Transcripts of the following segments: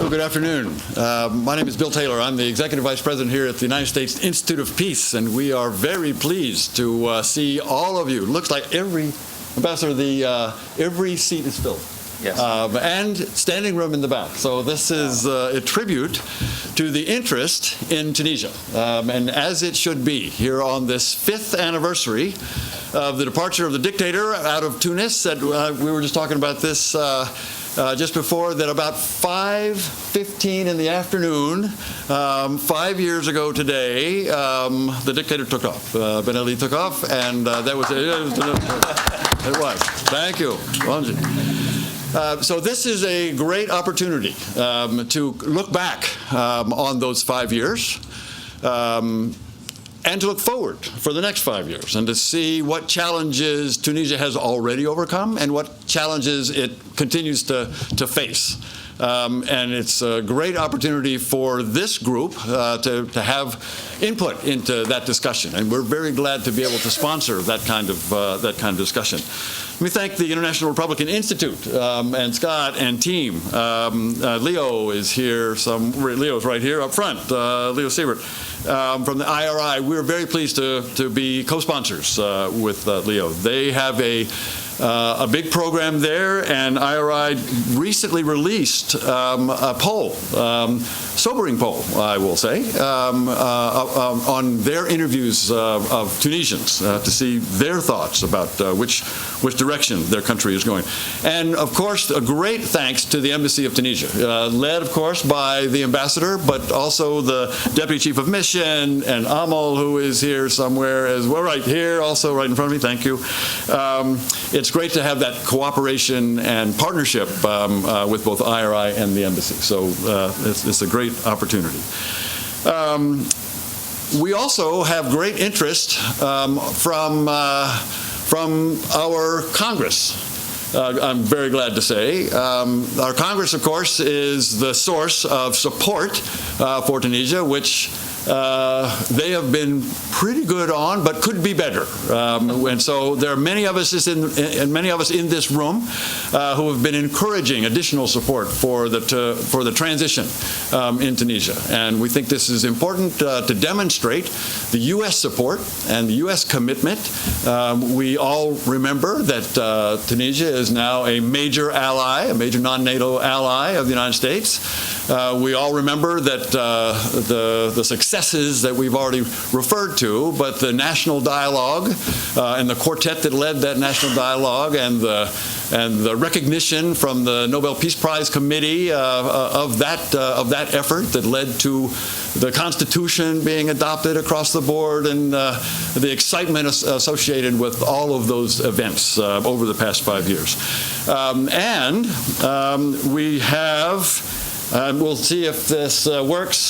Well, good afternoon. My name is Bill Taylor. I'm the Executive Vice President here at the United States Institute of Peace, and we are very pleased to see all of you. Looks like every seat is filled. Yes. And standing room in the back. So this is a tribute to the interest in Tunisia, and as it should be, here on this 5th anniversary of the departure of the dictator out of Tunis. That we were just talking about this just before, that about 5:15 in the afternoon, 5 years ago today, the dictator took off. Ben Ali took off, and that was it. It was. Thank you. So this is a great opportunity to look back on those 5 years and to look forward for the next 5 years and to see what challenges Tunisia has already overcome and what challenges it continues to face. And it's a great opportunity for this group to have input into that discussion, and we're very glad to be able to sponsor that kind of discussion. Let me thank the International Republican Institute and Scott and team. Leo is here. Leo's right here up front. Leo Siebert from the IRI. We're very pleased to be co-sponsors with Leo. They have a big program there, and IRI recently released a poll, sobering poll, I will say, on their interviews of Tunisians to see their thoughts about which direction their country is going. And of course, a great thanks to the Embassy of Tunisia, led of course by the ambassador, but also the Deputy Chief of Mission and Amal, who is here somewhere as well, right here, also right in front of me. Thank you. It's great to have that cooperation and partnership with both IRI and the embassy. So it's a great opportunity. We also have great interest from our Congress. I'm very glad to say. Our Congress, of course, is the source of support for Tunisia, which they have been pretty good on, but could be better. And so there are many of us in this room who have been encouraging additional support for the transition in Tunisia. And we think this is important to demonstrate the U.S. support and the U.S. commitment. We all remember that Tunisia is now a major ally, a major non-NATO ally of the United States. We all remember that the successes that we've already referred to, but the national dialogue and the quartet that led that national dialogue and the recognition from the Nobel Peace Prize Committee of that effort that led to the Constitution being adopted across the board, and the excitement associated with all of those events over the past 5 years. And we have, we'll see if this works,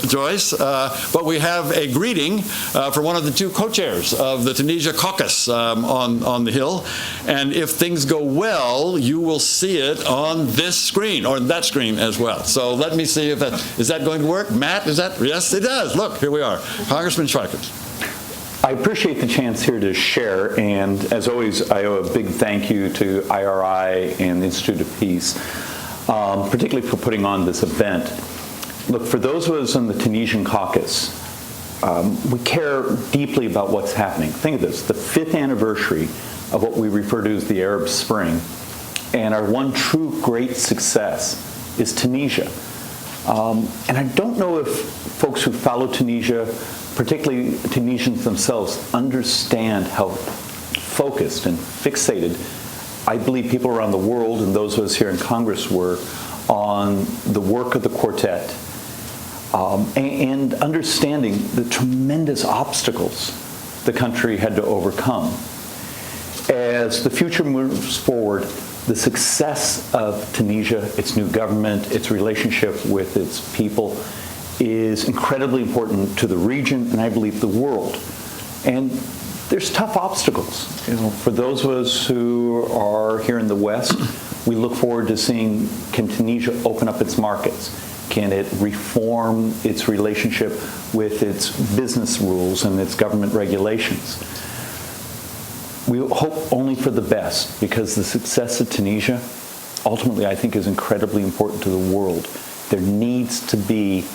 Joyce, but we have a greeting for one of the two co-chairs of the Tunisia caucus on the Hill. And if things go well, you will see it on this screen, or that screen as well. So let me see if is that going to work? Matt, is that? Yes, it does. Look, here we are. Congressman Schweikert. I appreciate the chance here to share, and as always, I owe a big thank you to IRI and the Institute of Peace, particularly for putting on this event. Look, for those of us in the Tunisian caucus, we care deeply about what's happening. Think of this, the 5th anniversary of what we refer to as the Arab Spring, and our one true great success is Tunisia. And I don't know if folks who follow Tunisia, particularly Tunisians themselves, understand how focused and fixated I believe people around the world, and those of us here in Congress, were on the work of the quartet and understanding the tremendous obstacles the country had to overcome. As the future moves forward, the success of Tunisia, its new government, its relationship with its people, is incredibly important to the region and I believe the world. And there's tough obstacles. For those of us who are here in the West, we look forward to seeing, can Tunisia open up its markets? Can it reform its relationship with its business rules and its government regulations? We hope only for the best, because the success of Tunisia ultimately, I think, is incredibly important to the world. there needs to be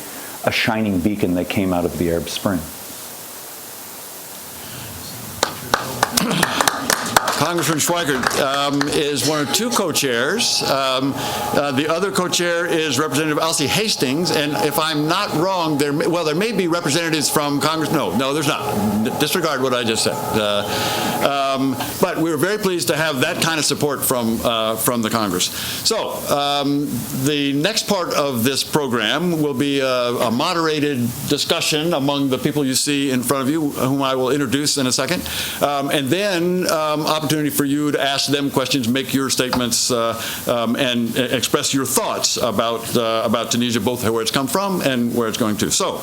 a shining beacon that came out of the Arab Spring. Congressman Schweikert is one of two co-chairs. The other co-chair is Representative Alcee Hastings, and if I'm not wrong, there may be representatives from Congress. No, there's not. Disregard what I just said. But we're very pleased to have that kind of support from the Congress. So the next part of this program will be a moderated discussion among the people you see in front of you, whom I will introduce in a second, and then opportunity for you to ask them questions, make your statements, and express your thoughts about Tunisia, both where it's come from and where it's going to. So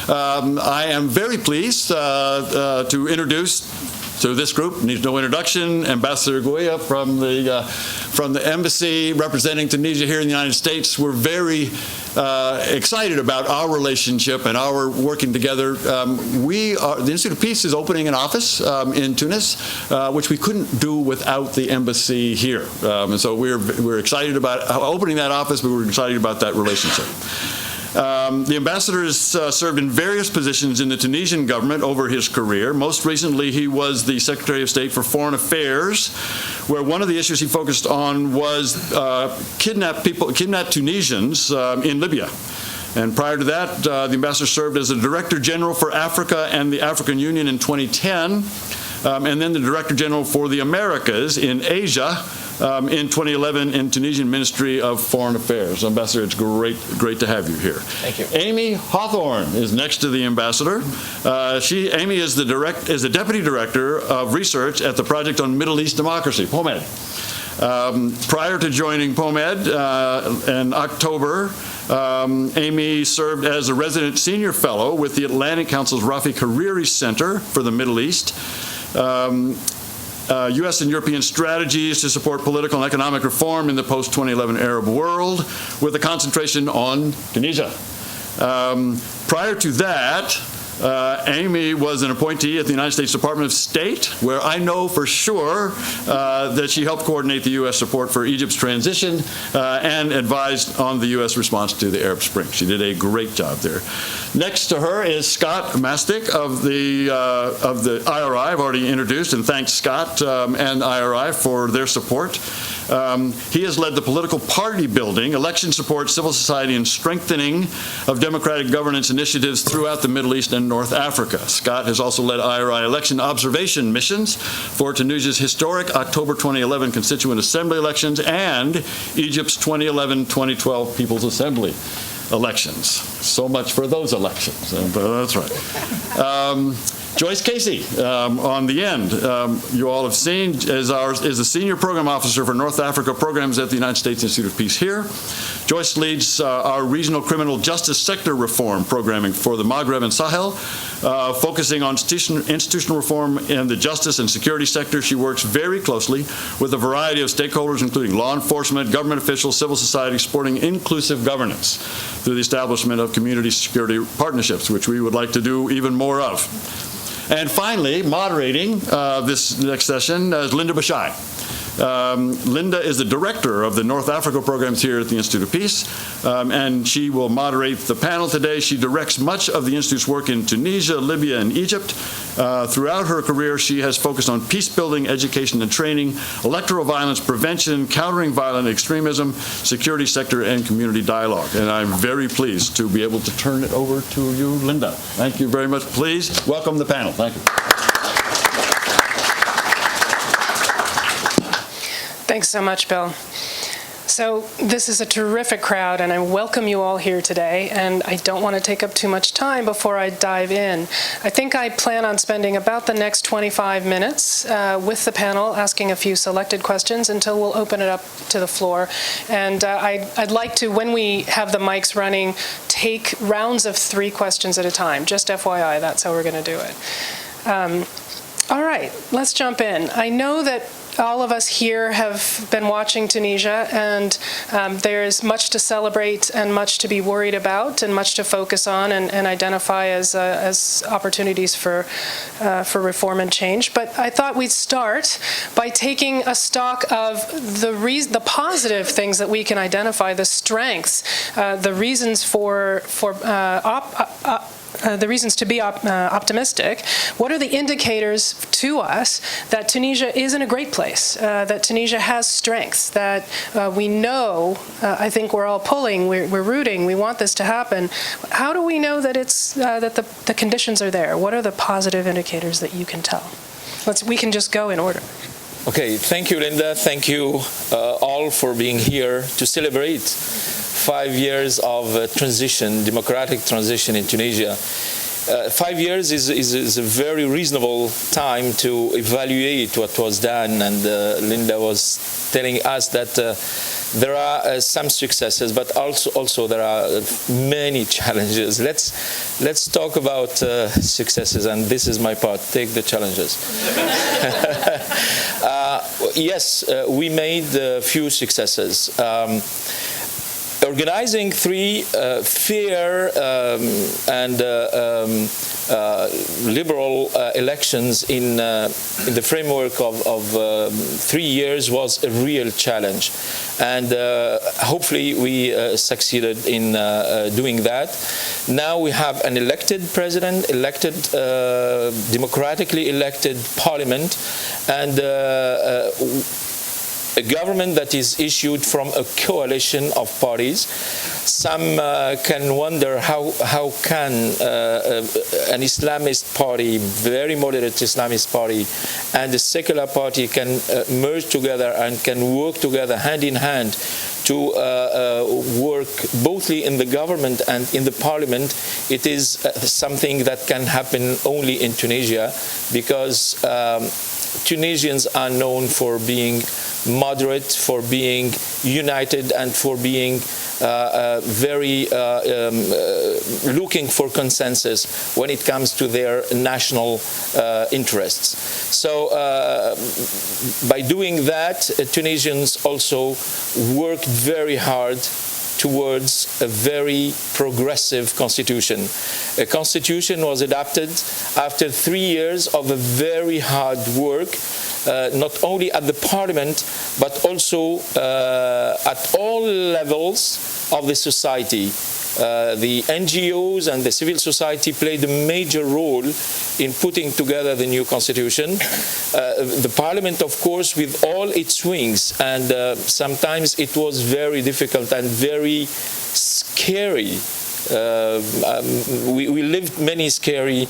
I am very pleased to introduce to this group, needs no introduction, Ambassador Gouya from the embassy representing Tunisia here in the United States. We're very excited about our relationship and our working together. The Institute of Peace is opening an office in Tunis, which we couldn't do without the embassy here. And so we're excited about opening that office, but we're excited about that relationship. The ambassador has served in various positions in the Tunisian government over his career. Most recently, he was the Secretary of State for Foreign Affairs, where one of the issues he focused on was kidnapped Tunisians in Libya. And prior to that, the ambassador served as the Director General for Africa and the African Union in 2010, and then the Director General for the Americas in Asia in 2011 in Tunisian Ministry of Foreign Affairs. Ambassador, it's great to have you here. Thank you. Amy Hawthorne is next to the ambassador. Amy is the Deputy Director of Research at the Project on Middle East Democracy, POMED. Prior to joining POMED in October, Amy served as a resident senior fellow with the Atlantic Council's Rafi Hariri Center for the Middle East. U.S. and European strategies to support political and economic reform in the post-2011 Arab world, with a concentration on Tunisia. Prior to that, Amy was an appointee at the United States Department of State, where I know for sure that she helped coordinate the U.S. support for Egypt's transition and advised on the U.S. response to the Arab Spring. She did a great job there. Next to her is Scott Mastick of the IRI. I've already introduced and thanked Scott and IRI for their support. He has led the political party building, election support, civil society, and strengthening of democratic governance initiatives throughout the Middle East and North Africa. Scott has also led IRI election observation missions for Tunisia's historic October 2011 Constituent Assembly elections and Egypt's 2011-2012 People's Assembly elections. So much for those elections. That's right. Joyce Casey on the end, you all have seen, is the Senior Program Officer for North Africa Programs at the United States Institute of Peace here. Joyce leads our regional criminal justice sector reform programming for the Maghreb and Sahel, focusing on institutional reform in the justice and security sector. She works very closely with a variety of stakeholders, including law enforcement, government officials, civil society, supporting inclusive governance through the establishment of community security partnerships, which we would like to do even more of. And finally, moderating this next session is Linda Bashai. Linda is the director of the North Africa programs here at the Institute of Peace, and she will moderate the panel today. She directs much of the Institute's work in Tunisia, Libya, and Egypt. Throughout her career, she has focused on peace building, education and training, electoral violence prevention, countering violent extremism, security sector, and community dialogue. And I'm very pleased to be able to turn it over to you, Linda. Thank you very much. Please welcome the panel. Thank you. Thanks so much, Bill. So this is a terrific crowd, and I welcome you all here today, and I don't want to take up too much time before I dive in. I think I plan on spending about the next 25 minutes with the panel, asking a few selected questions until we'll open it up to the floor. And I'd like to, when we have the mics running, take rounds of 3 questions at a time. Just FYI, that's how we're going to do it. All right, let's jump in. I know that all of us here have been watching Tunisia, and there is much to celebrate and much to be worried about and much to focus on and identify as opportunities for reform and change. But I thought we'd start by taking a stock of the positive things that we can identify, the strengths, the reasons the reasons to be optimistic. What are the indicators to us that Tunisia is in a great place, that Tunisia has strengths, that we know, I think we're all pulling, we're rooting, we want this to happen. How do we know that that the conditions are there? What are the positive indicators that you can tell? We can just go in order. Okay, thank you, Linda. Thank you all for being here to celebrate 5 years of transition, democratic transition in Tunisia. 5 years is a very reasonable time to evaluate what was done, and Linda was telling us that there are some successes, but also there are many challenges. Let's talk about successes, and this is my part. Take the challenges. Yes, we made a few successes. Organizing 3 fair and liberal elections in the framework of 3 years was a real challenge, and hopefully we succeeded in doing that. Now we have an elected president, democratically elected parliament, and a government that is issued from a coalition of parties. Some can wonder how can an Islamist party, very moderate Islamist party, and a secular party can merge together and can work together hand in hand to work bothly in the government and in the parliament. It is something that can happen only in Tunisia, because Tunisians are known for being moderate, for being united, and for being very looking for consensus when it comes to their national interests. So by doing that, Tunisians also worked very hard towards a very progressive constitution. A constitution was adopted after 3 years of a very hard work, not only at the parliament, but also at all levels of the society. The NGOs and the civil society played a major role in putting together the new constitution. The parliament, of course, with all its wings, and sometimes it was very difficult and very scary. We lived many scary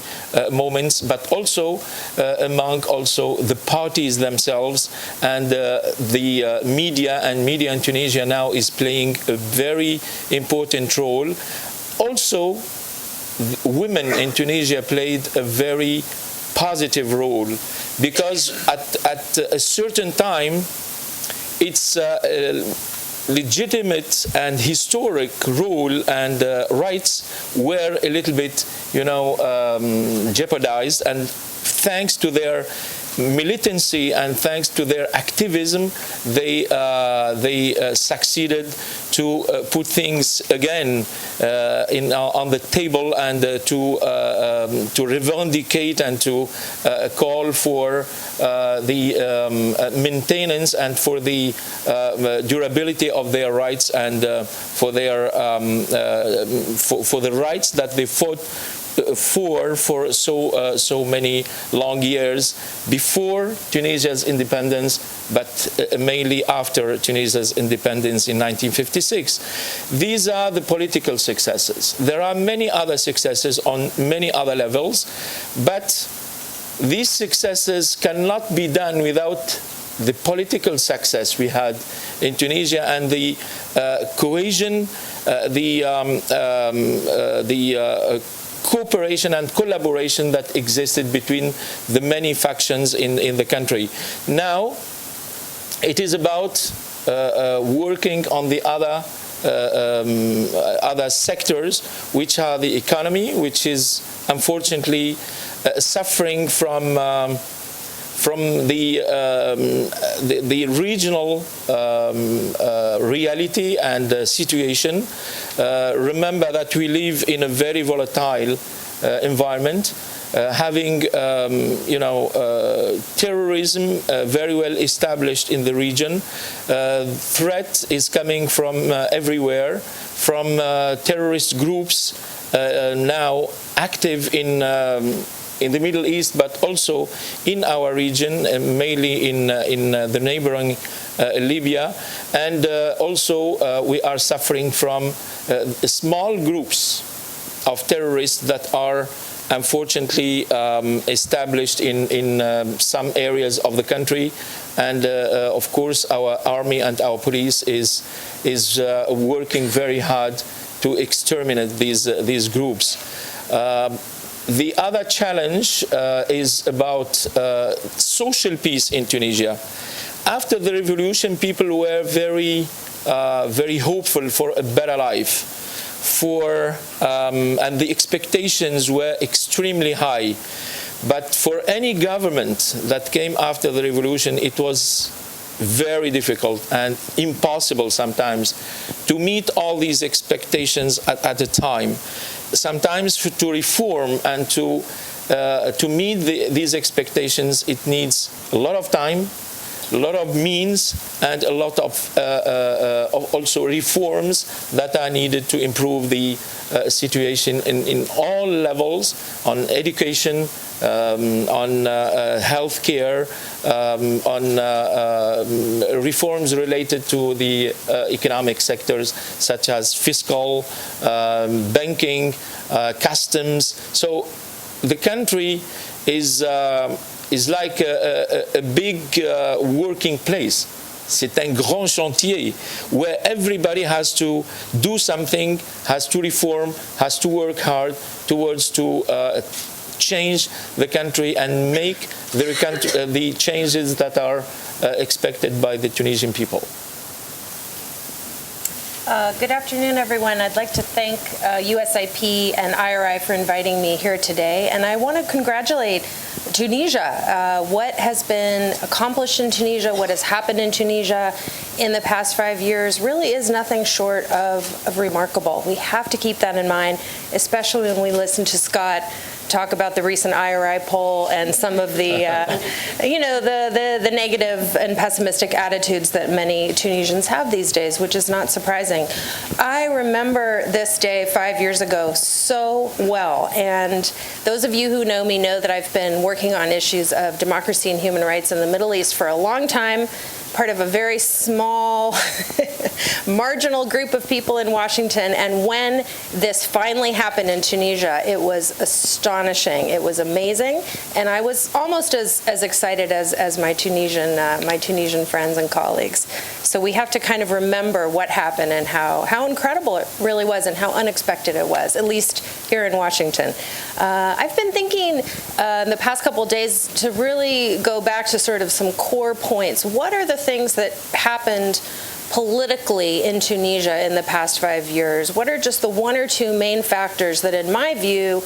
moments, but also among the parties themselves, and the media in Tunisia now is playing a very important role. Also, women in Tunisia played a very positive role, because at a certain time, it's legitimate and historic role and rights were a little bit, jeopardized, and thanks to their militancy and thanks to their activism, they succeeded to put things again on the table, and to revendicate and to call for the maintenance and for the durability of their rights, and for their for the rights that they fought for so many long years before Tunisia's independence, but mainly after Tunisia's independence in 1956. These are the political successes. There are many other successes on many other levels, but these successes cannot be done without the political success we had in Tunisia, and the cohesion, the cooperation and collaboration that existed between the many factions in the country. Now, it is about working on the other sectors, which are the economy, which is unfortunately suffering from from the regional reality and situation. Remember that we live in a very volatile environment, having terrorism very well established in the region. Threat is coming from everywhere, from terrorist groups now active in the Middle East, but also in our region, mainly in the neighboring Libya. And also we are suffering from small groups of terrorists that are unfortunately established in some areas of the country. And of course our army and our police is working very hard to exterminate these groups. The other challenge is about social peace in Tunisia. After the revolution, people were very hopeful for a better life, and the expectations were extremely high. But for any government that came after the revolution, it was very difficult and impossible sometimes to meet all these expectations at a time. Sometimes to reform and to meet these expectations, it needs a lot of time, a lot of means, and a lot of also reforms that are needed to improve the situation in all levels, on education, on healthcare, on reforms related to the economic sectors such as fiscal, banking, customs. So the country is like a big working place. C'est un grand chantier where everybody has to do something, has to reform, has to work hard towards to change the country and make the changes that are expected by the Tunisian people. Good afternoon, everyone. I'd like to thank USIP and IRI for inviting me here today, and I want to congratulate Tunisia. What has been accomplished in Tunisia, what has happened in Tunisia in the past 5 years really is nothing short of remarkable. We have to keep that in mind, especially when we listen to Scott talk about the recent IRI poll and some of the, the negative and pessimistic attitudes that many Tunisians have these days, which is not surprising. I remember this day 5 years ago so well, and those of you who know me know that I've been working on issues of democracy and human rights in the Middle East for a long time, part of a very small, marginal group of people in Washington. And when this finally happened in Tunisia, it was astonishing. It was amazing. And I was almost as excited as my Tunisian friends and colleagues. So we have to kind of remember what happened and how incredible it really was and how unexpected it was, at least here in Washington. I've been thinking in the past couple of days to really go back to sort of some core points. What are the things that happened politically in Tunisia in the past 5 years? What are just the one or two main factors that, in my view,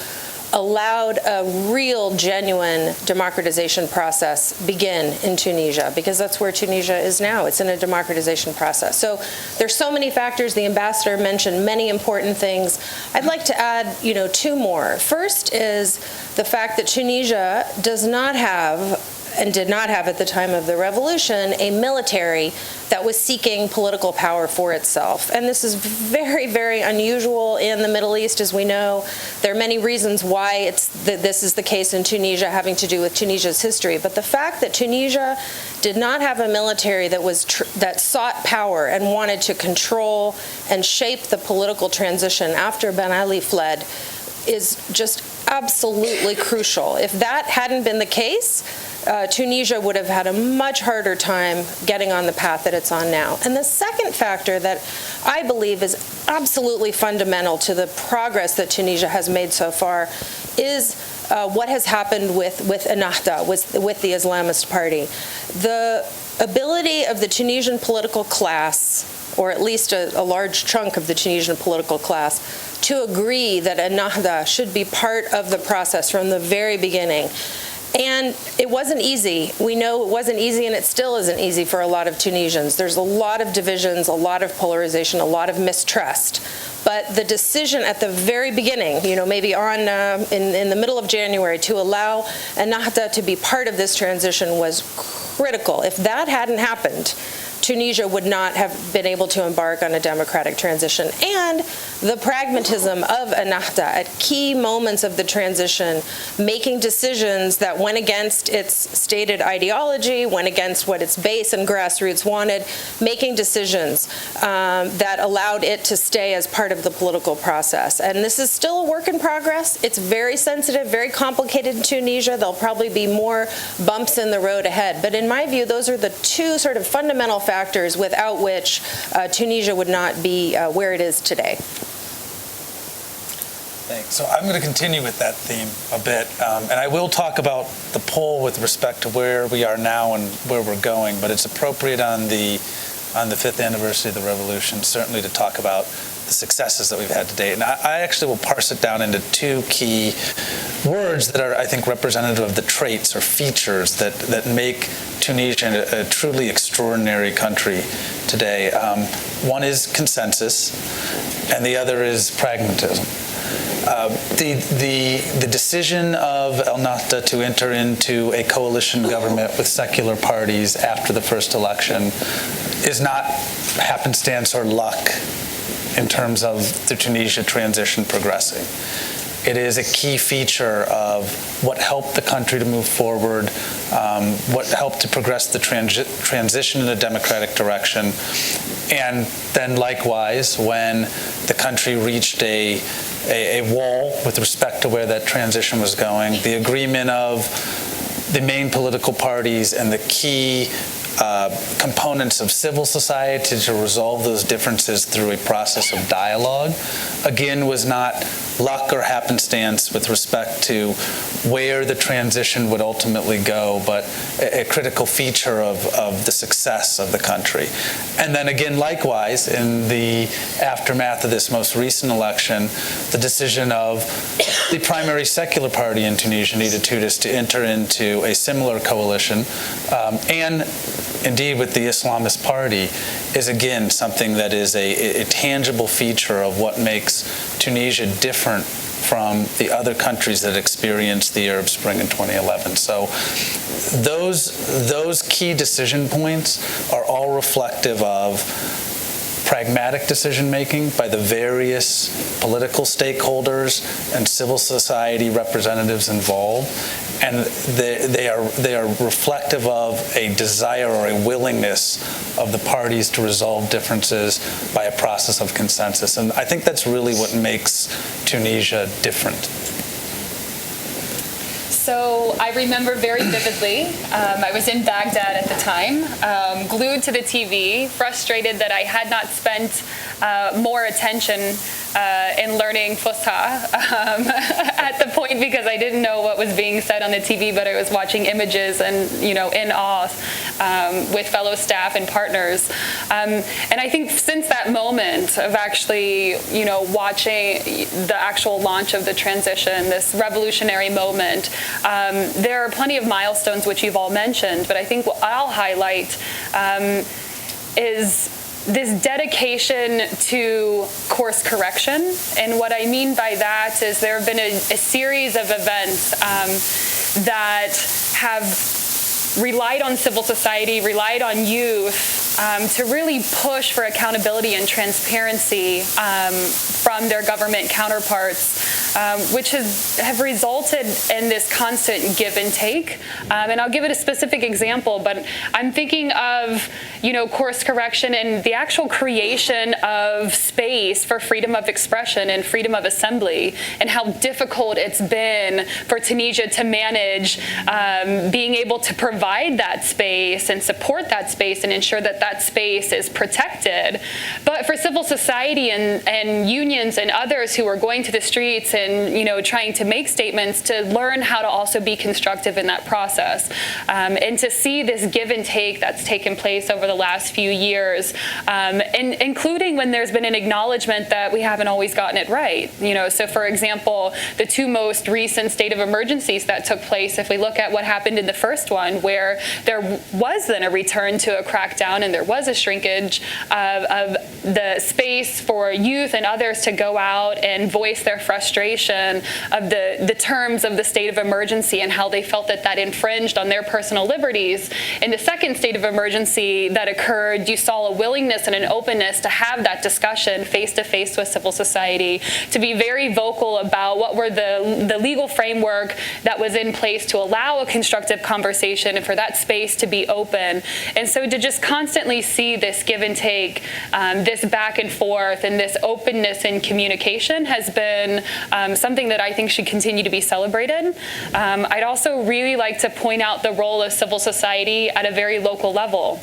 allowed a real, genuine democratization process begin in Tunisia? Because that's where Tunisia is now. It's in a democratization process. So there's so many factors. The ambassador mentioned many important things. I'd like to add, two more. First is the fact that Tunisia does not have, and did not have at the time of the revolution, a military that was seeking political power for itself. And this is very, very unusual in the Middle East, as we know. There are many reasons why this is the case in Tunisia, having to do with Tunisia's history. But the fact that Tunisia did not have a military that sought power and wanted to control and shape the political transition after Ben Ali fled is just absolutely crucial. If that hadn't been the case, Tunisia would have had a much harder time getting on the path that it's on now. And the second factor that I believe is absolutely fundamental to the progress that Tunisia has made so far is what has happened with Ennahda, with the Islamist party. The ability of the Tunisian political class, or at least a large chunk of the Tunisian political class, to agree that Ennahda should be part of the process from the very beginning, And it wasn't easy. We know it wasn't easy, and it still isn't easy for a lot of Tunisians. There's a lot of divisions, a lot of polarization, a lot of mistrust. But the decision at the very beginning, maybe in the middle of January, to allow Ennahda to be part of this transition was critical. If that hadn't happened, Tunisia would not have been able to embark on a democratic transition. And the pragmatism of Ennahda at key moments of the transition, making decisions that went against its stated ideology, went against what its base and grassroots wanted, making decisions that allowed it to stay as part of the political process. And this is still a work in progress. It's very sensitive, very complicated in Tunisia. There'll probably be more bumps in the road ahead. But in my view, those are the two sort of fundamental factors without which Tunisia would not be where it is today. Thanks. So I'm going to continue with that theme a bit, and I will talk about the poll with respect to where we are now and where we're going, but it's appropriate on the 5th anniversary of the revolution, certainly to talk about the successes that we've had to date. And I actually will parse it down into two key words that are, I think, representative of the traits or features that make Tunisia a truly extraordinary country today. One is consensus, and the other is pragmatism. The decision of Ennahda to enter into a coalition government with secular parties after the first election is not happenstance or luck in terms of the Tunisia transition progressing. It is a key feature of what helped the country to move forward, what helped to progress the transition in a democratic direction, and then likewise, when the country reached a wall with respect to where that transition was going, the agreement of the main political parties and the key components of civil society to resolve those differences through a process of dialogue, again, was not luck or happenstance with respect to where the transition would ultimately go, but a critical feature of the success of the country. And then again, likewise, in the aftermath of this most recent election, the decision of the primary secular party in Tunisia, Uniqueness, to enter into a similar coalition, and indeed with the Islamist Party, is again something that is a tangible feature of what makes Tunisia different from the other countries that experienced the Arab Spring in 2011. So those key decision points are all reflective of pragmatic decision-making by the various political stakeholders and civil society representatives involved, and they are reflective of a desire or a willingness of the parties to resolve differences by a process of consensus. And I think that's really what makes Tunisia different. So I remember very vividly, I was in Baghdad at the time, glued to the TV, frustrated that I had not spent more attention in learning Fusha at the point, because I didn't know what was being said on the TV, but I was watching images and, in awe with fellow staff and partners. And I think since that moment of actually, watching the actual launch of the transition, this revolutionary moment, there are plenty of milestones which you've all mentioned, but I think what I'll highlight is this dedication to course correction. And what I mean by that is there have been a series of events that have relied on civil society, relied on youth to really push for accountability and transparency from their government counterparts, which have resulted in this constant give and take. And I'll give it a specific example, but I'm thinking of, course correction and the actual creation of space for freedom of expression and freedom of assembly, and how difficult it's been for Tunisia to manage being able to provide that space and support that space and ensure that that space is protected. But for civil society and unions and others who are going to the streets and trying to make statements, to learn how to also be constructive in that process, and to see this give and take that's taken place over the last few years, and including when there's been an acknowledgement that we haven't always gotten it right. So for example, the two most recent state of emergencies that took place, if we look at what happened in the first one, where there was then a return to a crackdown and there was a shrinkage of the space for youth and others to go out and voice their frustration of the terms of the state of emergency and how they felt that infringed on their personal liberties. In the second state of emergency that occurred, you saw a willingness and an openness to have that discussion face-to-face with civil society, to be very vocal about what were the legal framework that was in place to allow a constructive conversation and for that space to be open. And so to just constantly see this give and take, this back and forth, and this openness in communication has been something that I think should continue to be celebrated. I'd also really like to point out the role of civil society at a very local level.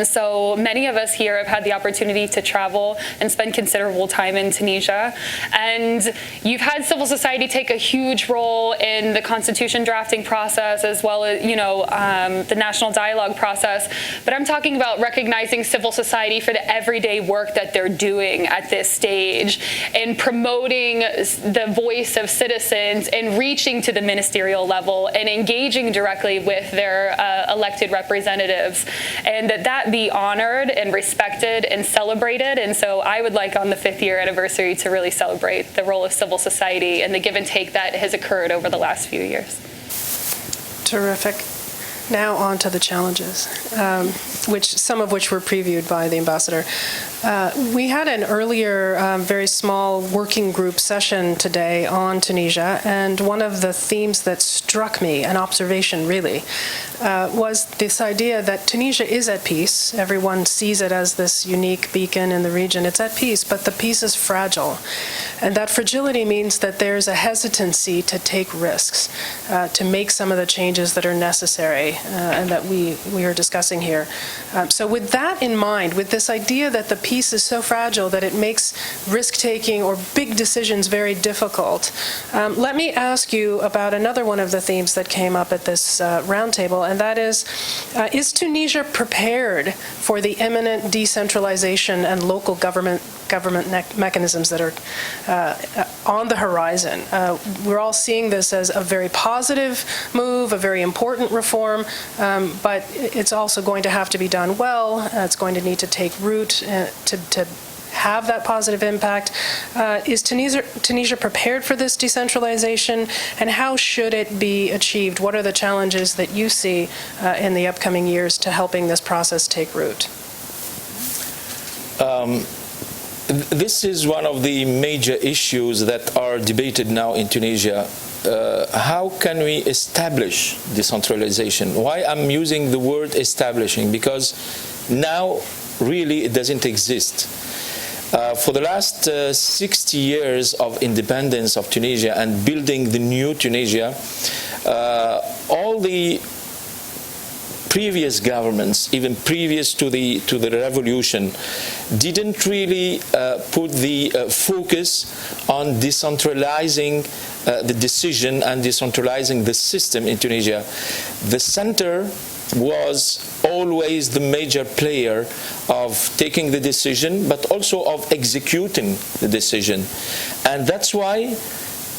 So many of us here have had the opportunity to travel and spend considerable time in Tunisia. And you've had civil society take a huge role in the constitution drafting process, as well as, the national dialogue process. But I'm talking about recognizing civil society for the everyday work that they're doing at this stage, and promoting the voice of citizens and reaching to the ministerial level and engaging directly with their elected representatives. And that be honored and respected and celebrated. And so I would like on the 5th year anniversary to really celebrate the role of civil society and the give and take that has occurred over the last few years. Terrific. Now on to the challenges, some of which were previewed by the ambassador. We had an earlier, very small working group session today on Tunisia, and one of the themes that struck me, an observation really, was this idea that Tunisia is at peace. Everyone sees it as this unique beacon in the region. It's at peace, but the peace is fragile. And that fragility means that there's a hesitancy to take risks, to make some of the changes that are necessary and that we are discussing here. So with that in mind, with this idea that the peace is so fragile that it makes risk-taking or big decisions very difficult, let me ask you about another one of the themes that came up at this roundtable, and that is Tunisia prepared for the imminent decentralization and local government mechanisms that are on the horizon? We're all seeing this as a very positive move, a very important reform, but it's also going to have to be done well. It's going to need to take root to have that positive impact. Is Tunisia prepared for this decentralization, and how should it be achieved? What are the challenges that you see in the upcoming years to helping this process take root? This is one of the major issues that are debated now in Tunisia. How can we establish decentralization? Why I'm using the word establishing? Because now really it doesn't exist. For the last 60 years of independence of Tunisia and building the new Tunisia, all the previous governments, even previous to the revolution, didn't really put the focus on decentralizing the decision and decentralizing the system in Tunisia. The center was always the major player of taking the decision, but also of executing the decision. And that's why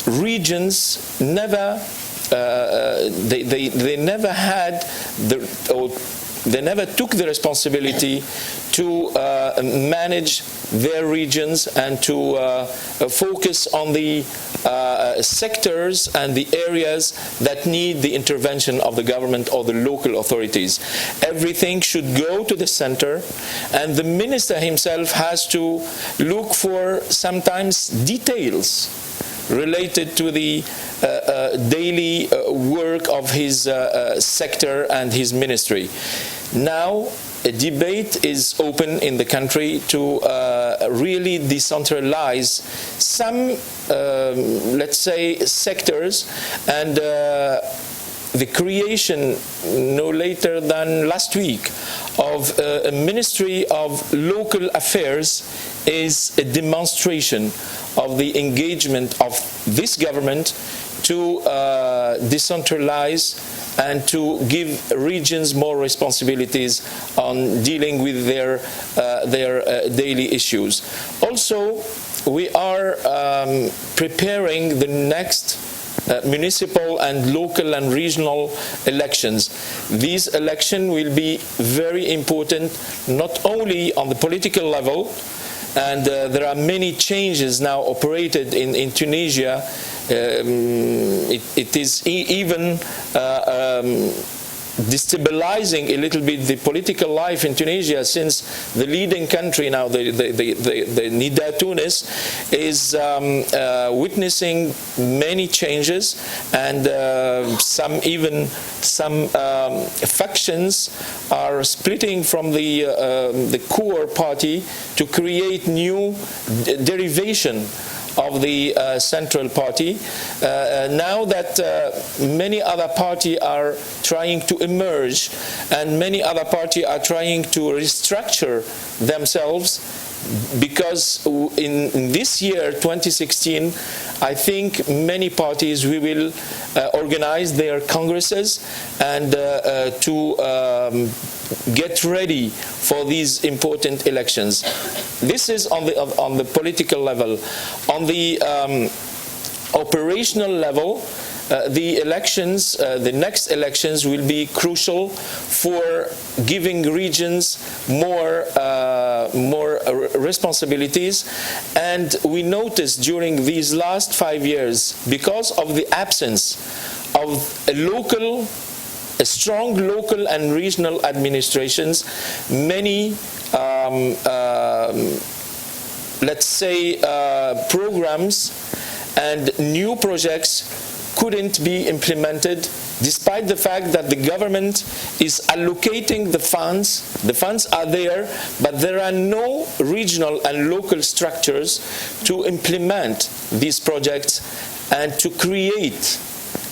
regions never they never had they never took the responsibility to manage their regions and to focus on the sectors and the areas that need the intervention of the government or the local authorities. Everything should go to the center, and the minister himself has to look for sometimes details related to the daily work of his sector and his ministry. Now, a debate is open in the country to really decentralize some, let's say, sectors, and the creation no later than last week of a Ministry of Local Affairs is a demonstration of the engagement of this government to decentralize and to give regions more responsibilities on dealing with their daily issues. Also, we are preparing the next municipal and local and regional elections. These elections will be very important, not only on the political level, and there are many changes now operated in Tunisia. It is even destabilizing a little bit the political life in Tunisia, since the leading country now, the Nida Tunis, is witnessing many changes, and some factions are splitting from the core party to create new derivation of the central party. Now that many other parties are trying to emerge, and many other parties are trying to restructure themselves, because in this year, 2016, I think many parties will organize their congresses and to get ready for these important elections. This is on the political level. On the operational level, the elections, the next elections, will be crucial for giving regions more responsibilities. And we noticed during these last 5 years, because of the absence of a strong local and regional administrations, many let's say programs and new projects couldn't be implemented, despite the fact that the government is allocating the funds. The funds are there, but there are no regional and local structures to implement these projects and to create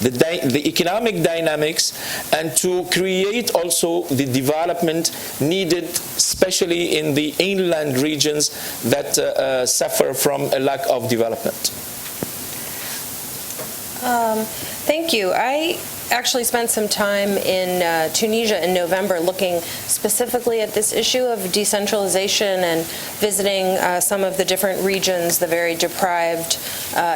the economic dynamics, and to create also the development needed, especially in the inland regions that suffer from a lack of development. Thank you. I actually spent some time in Tunisia in November looking specifically at this issue of decentralization and visiting some of the different regions, the very deprived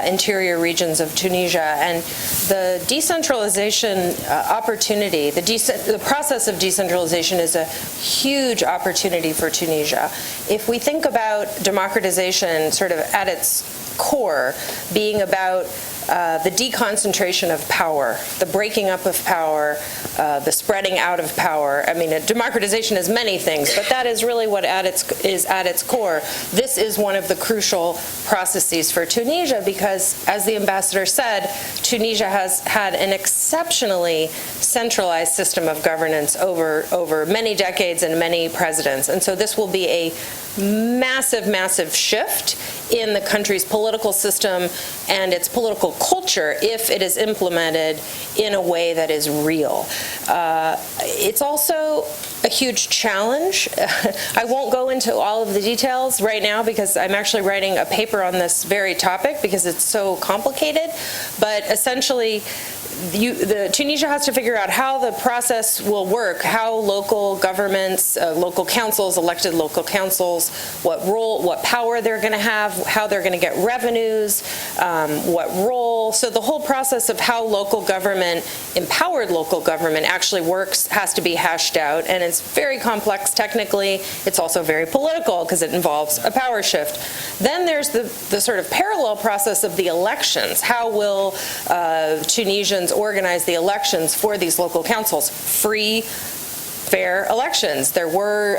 interior regions of Tunisia. And the decentralization opportunity, the process of decentralization is a huge opportunity for Tunisia. If we think about democratization sort of at its core being about the deconcentration of power, the breaking up of power, the spreading out of power. I mean, democratization is many things, but that is really what is at its core. This is one of the crucial processes for Tunisia because, as the ambassador said, Tunisia has had an exceptionally centralized system of governance over many decades and many presidents. And so this will be a massive, massive shift in the country's political system and its political culture if it is implemented in a way that is real. It's also a huge challenge. I won't go into all of the details right now because I'm actually writing a paper on this very topic because it's so complicated, but essentially Tunisia has to figure out how the process will work, how local governments, local councils, elected local councils, what role, what power they're going to have, how they're going to get revenues, what role. So the whole process of how local government, empowered local government actually works has to be hashed out, and it's very complex technically. It's also very political because it involves a power shift. Then there's the sort of parallel process of the elections. How will Tunisians organize the elections for these local councils? Free, fair elections. There were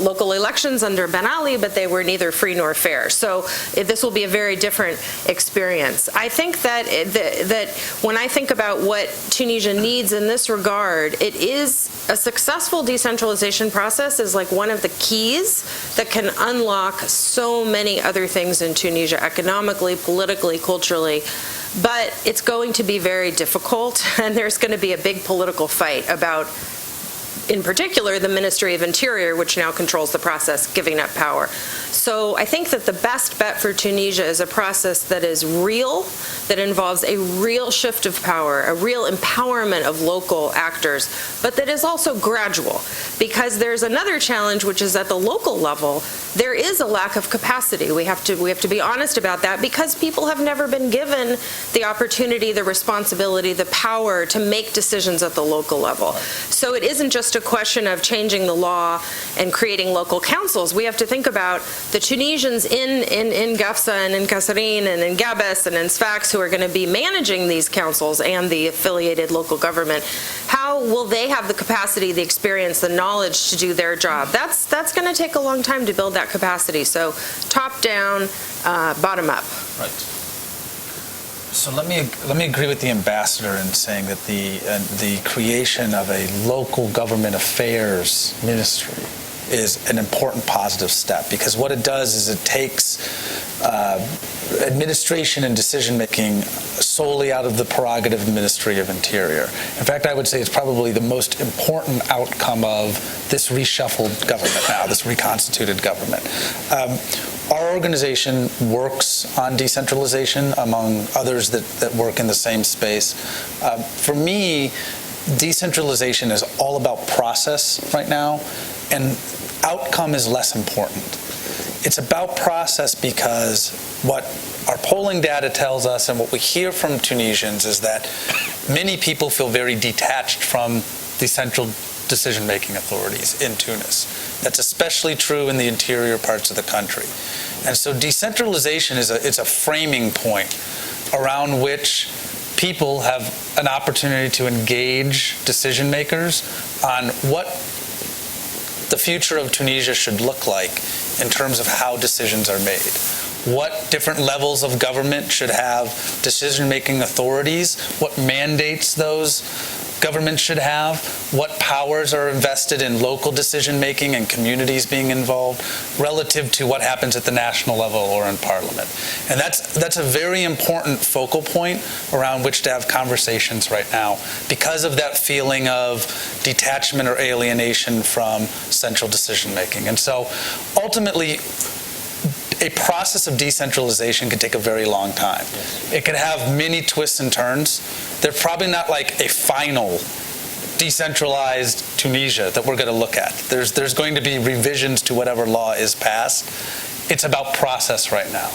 local elections under Ben Ali, but they were neither free nor fair. So this will be a very different experience. I think that when I think about what Tunisia needs in this regard, it is a successful decentralization process is like one of the keys that can unlock so many other things in Tunisia, economically, politically, culturally. But it's going to be very difficult, and there's going to be a big political fight about, in particular, the Ministry of Interior, which now controls the process, giving up power. So I think that the best bet for Tunisia is a process that is real, that involves a real shift of power, a real empowerment of local actors, but that is also gradual. Because there's another challenge, which is at the local level, there is a lack of capacity. We have to be honest about that, because people have never been given the opportunity, the responsibility, the power to make decisions at the local level. So it isn't just a question of changing the law and creating local councils. We have to think about the Tunisians in Gafsa and in Kasserine and in Gabes and in Sfax who are going to be managing these councils and the affiliated local government. How will they have the capacity, the experience, the knowledge to do their job? That's going to take a long time to build that capacity. So top down, bottom up. Right. So let me agree with the ambassador in saying that the creation of a local government affairs ministry is an important positive step, because what it does is it takes administration and decision-making solely out of the prerogative of the Ministry of Interior. In fact, I would say it's probably the most important outcome of this reshuffled government now, this reconstituted government. Our organization works on decentralization, among others that work in the same space. For me, decentralization is all about process right now, and outcome is less important. It's about process because what our polling data tells us and what we hear from Tunisians is that many people feel very detached from the central decision-making authorities in Tunis. That's especially true in the interior parts of the country. And so decentralization is a framing point around which people have an opportunity to engage decision makers on what the future of Tunisia should look like in terms of how decisions are made. What different levels of government should have decision-making authorities, what mandates those governments should have, what powers are invested in local decision-making and communities being involved relative to what happens at the national level or in parliament. And that's a very important focal point around which to have conversations right now, because of that feeling of detachment or alienation from central decision-making. And so ultimately, a process of decentralization can take a very long time. It can have many twists and turns. There's probably not like a final decentralized Tunisia that we're going to look at. There's going to be revisions to whatever law is passed. It's about process right now.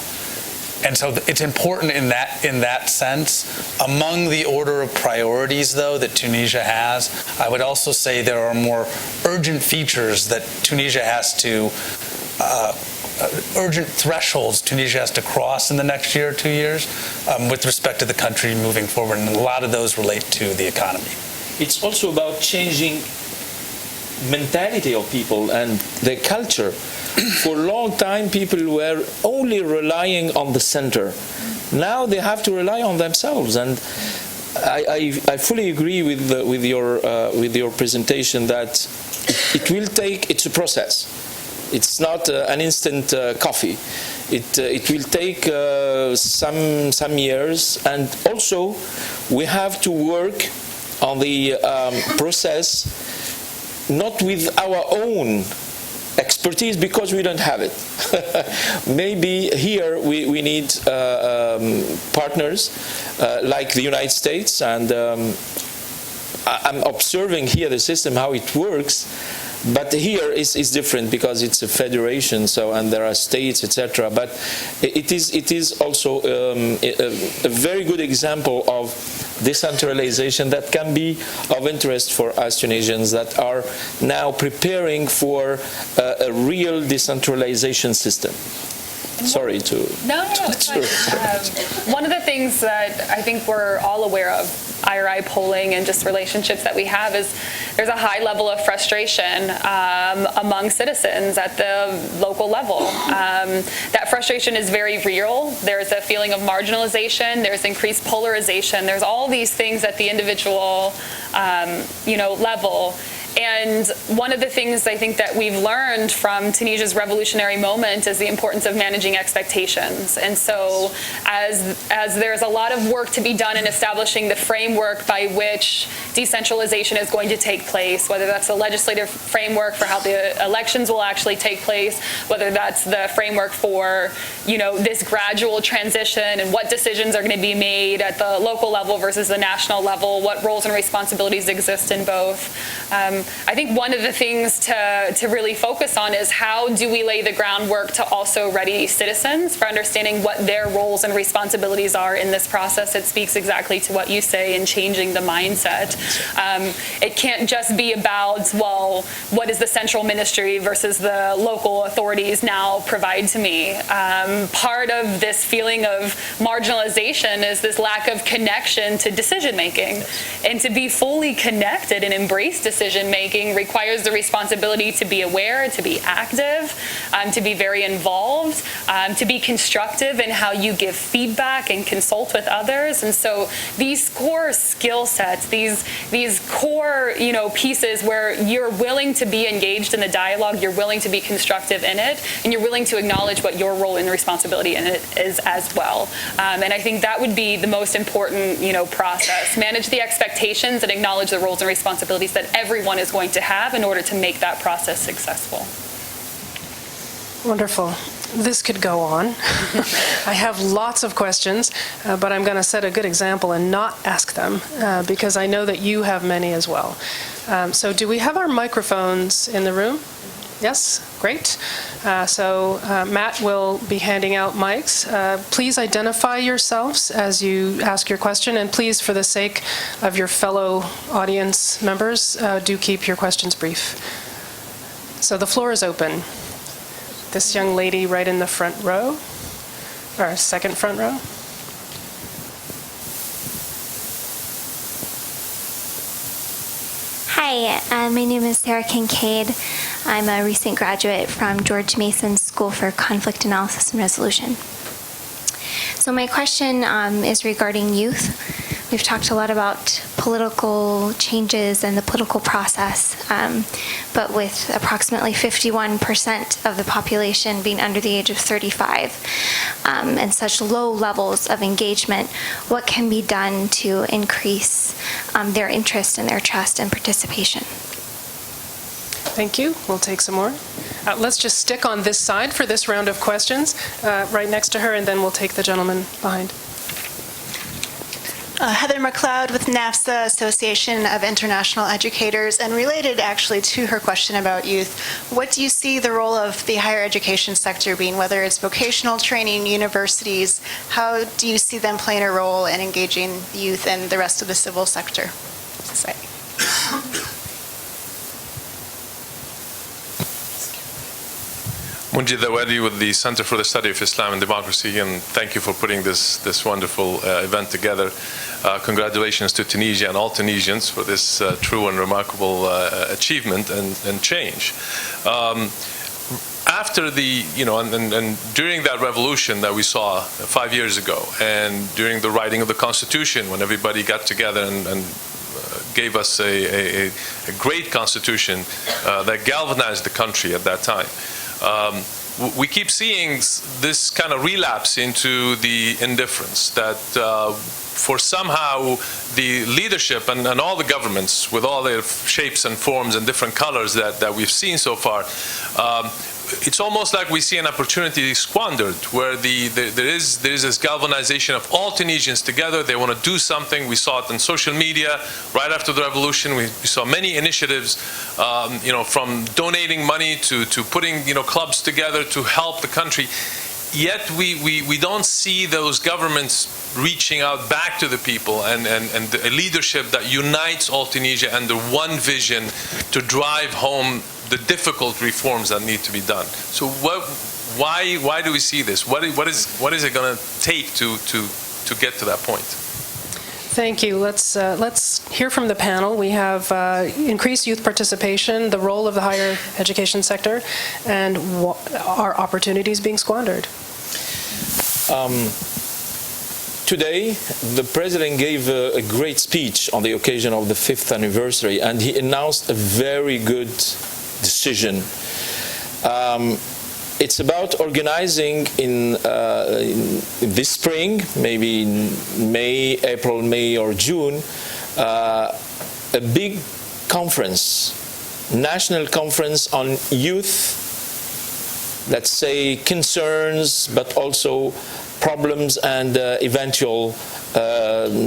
And so it's important in that sense. Among the order of priorities, though, that Tunisia has, I would also say there are more urgent features that Tunisia has to urgent thresholds Tunisia has to cross in the next year or 2 years with respect to the country moving forward, and a lot of those relate to the economy. It's also about changing mentality of people and their culture. For a long time, people were only relying on the center. Now they have to rely on themselves, and I fully agree with your presentation that it will take. It's a process. It's not an instant coffee. It will take some years, and also we have to work on the process not with our own expertise, because we don't have it. Maybe here we need partners like the United States, and I'm observing here the system, how it works. But here is different because it's a federation, and there are states, etc. But it is also a very good example of decentralization that can be of interest for us Tunisians that are now preparing for a real decentralization system. Sorry to... No, it's fine. One of the things that I think we're all aware of, IRI polling and just relationships that we have, is there's a high level of frustration among citizens at the local level. That frustration is very real. There's a feeling of marginalization. There's increased polarization. There's all these things at the individual level. And one of the things I think that we've learned from Tunisia's revolutionary moment is the importance of managing expectations. And so as there's a lot of work to be done in establishing the framework by which decentralization is going to take place, whether that's the legislative framework for how the elections will actually take place, whether that's the framework for, this gradual transition and what decisions are going to be made at the local level versus the national level, what roles and responsibilities exist in both. I think one of the things to really focus on is how do we lay the groundwork to also ready citizens for understanding what their roles and responsibilities are in this process. It speaks exactly to what you say in changing the mindset. It can't just be about, well, what does the central ministry versus the local authorities now provide to me? Part of this feeling of marginalization is this lack of connection to decision making. And to be fully connected and embrace decision making requires the responsibility to be aware, to be active, to be very involved, to be constructive in how you give feedback and consult with others. And so these core skill sets, these core pieces where you're willing to be engaged in the dialogue, you're willing to be constructive in it, and you're willing to acknowledge what your role and responsibility in it is as well. And I think that would be the most important process. Manage the expectations and acknowledge the roles and responsibilities that everyone is going to have in order to make that process successful. Wonderful. This could go on. I have lots of questions, but I'm going to set a good example and not ask them because I know that you have many as well. So do we have our microphones in the room? Yes? Great. So Matt will be handing out mics. Please identify yourselves as you ask your question, and please, for the sake of your fellow audience members, do keep your questions brief. So the floor is open. This young lady right in the front row, or second front row. Hi, my name is Sarah Kincaid. I'm a recent graduate from George Mason School for Conflict Analysis and Resolution. So my question is regarding youth. We've talked a lot about political changes and the political process, but with approximately 51% of the population being under the age of 35 and such low levels of engagement, what can be done to increase their interest and their trust and participation? Thank you. We'll take some more. Let's just stick on this side for this round of questions, right next to her, and then we'll take the gentleman behind. Heather McLeod with NAFSA, Association of International Educators, and related actually to her question about youth, what do you see the role of the higher education sector being, whether it's vocational training, universities? How do you see them playing a role in engaging youth and the rest of the civil sector society? Munjid Dawadi with the Center for the Study of Islam and Democracy, and thank you for putting this wonderful event together. Congratulations to Tunisia and all Tunisians for this true and remarkable achievement and change. After the, and during that revolution that we saw 5 years ago, and during the writing of the Constitution, when everybody got together and gave us a great Constitution that galvanized the country at that time, we keep seeing this kind of relapse into the indifference that for somehow the leadership and all the governments with all their shapes and forms and different colors that we've seen so far, it's almost like we see an opportunity squandered where there is this galvanization of all Tunisians together. They want to do something. We saw it on social media right after the revolution. We saw many initiatives, from donating money to putting clubs together to help the country. Yet we don't see those governments reaching out back to the people and a leadership that unites all Tunisia under one vision to drive home the difficult reforms that need to be done. So why do we see this? What is it going to take to get to that point? Thank you. Let's hear from the panel. We have increased youth participation, the role of the higher education sector, and are opportunities being squandered? Today, the President gave a great speech on the occasion of the 5th anniversary, and he announced a very good decision. It's about organizing in this spring, maybe in April, May, or June, a big conference, national conference on youth, let's say concerns, but also problems and eventual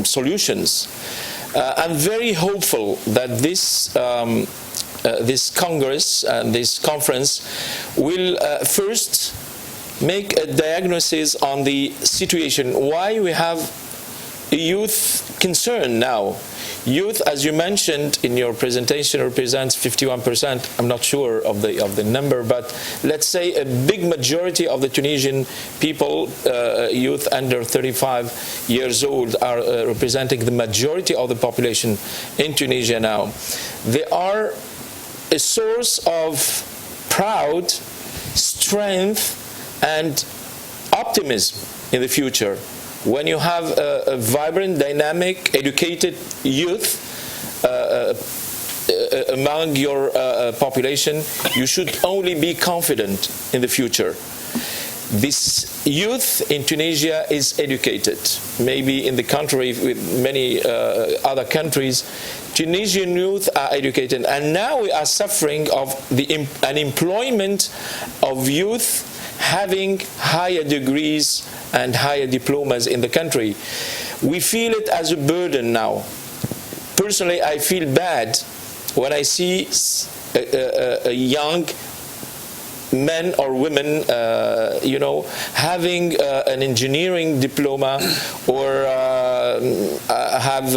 solutions. I'm very hopeful that this Congress and this conference will first make a diagnosis on the situation, why we have a youth concern now. Youth, as you mentioned in your presentation, represents 51%. I'm not sure of the number, but let's say a big majority of the Tunisian people, youth under 35 years old, are representing the majority of the population in Tunisia now. They are a source of pride, strength, and optimism in the future. When you have a vibrant, dynamic, educated youth among your population, you should only be confident in the future. This youth in Tunisia is educated. Maybe in the country, with many other countries, Tunisian youth are educated, and now we are suffering of the unemployment of youth having higher degrees and higher diplomas in the country. We feel it as a burden now. Personally, I feel bad when I see a young men or women, having an engineering diploma or have,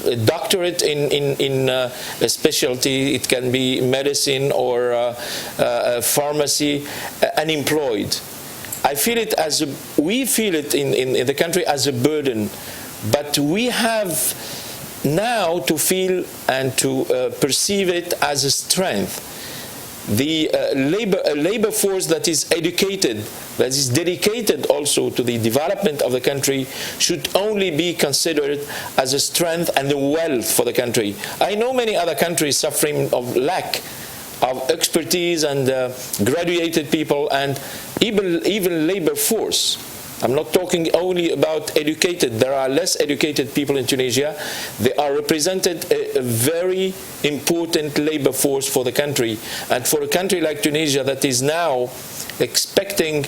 a doctorate in a specialty. It can be medicine or pharmacy, unemployed. I feel it we feel it in the country as a burden, but we have now to feel and to perceive it as a strength. The labor force that is educated, that is dedicated also to the development of the country, should only be considered as a strength and a wealth for the country. I know many other countries suffering of lack of expertise and graduated people and even labor force. I'm not talking only about educated. There are less educated people in Tunisia. They are represented a very important labor force for the country. And for a country like Tunisia that is now expecting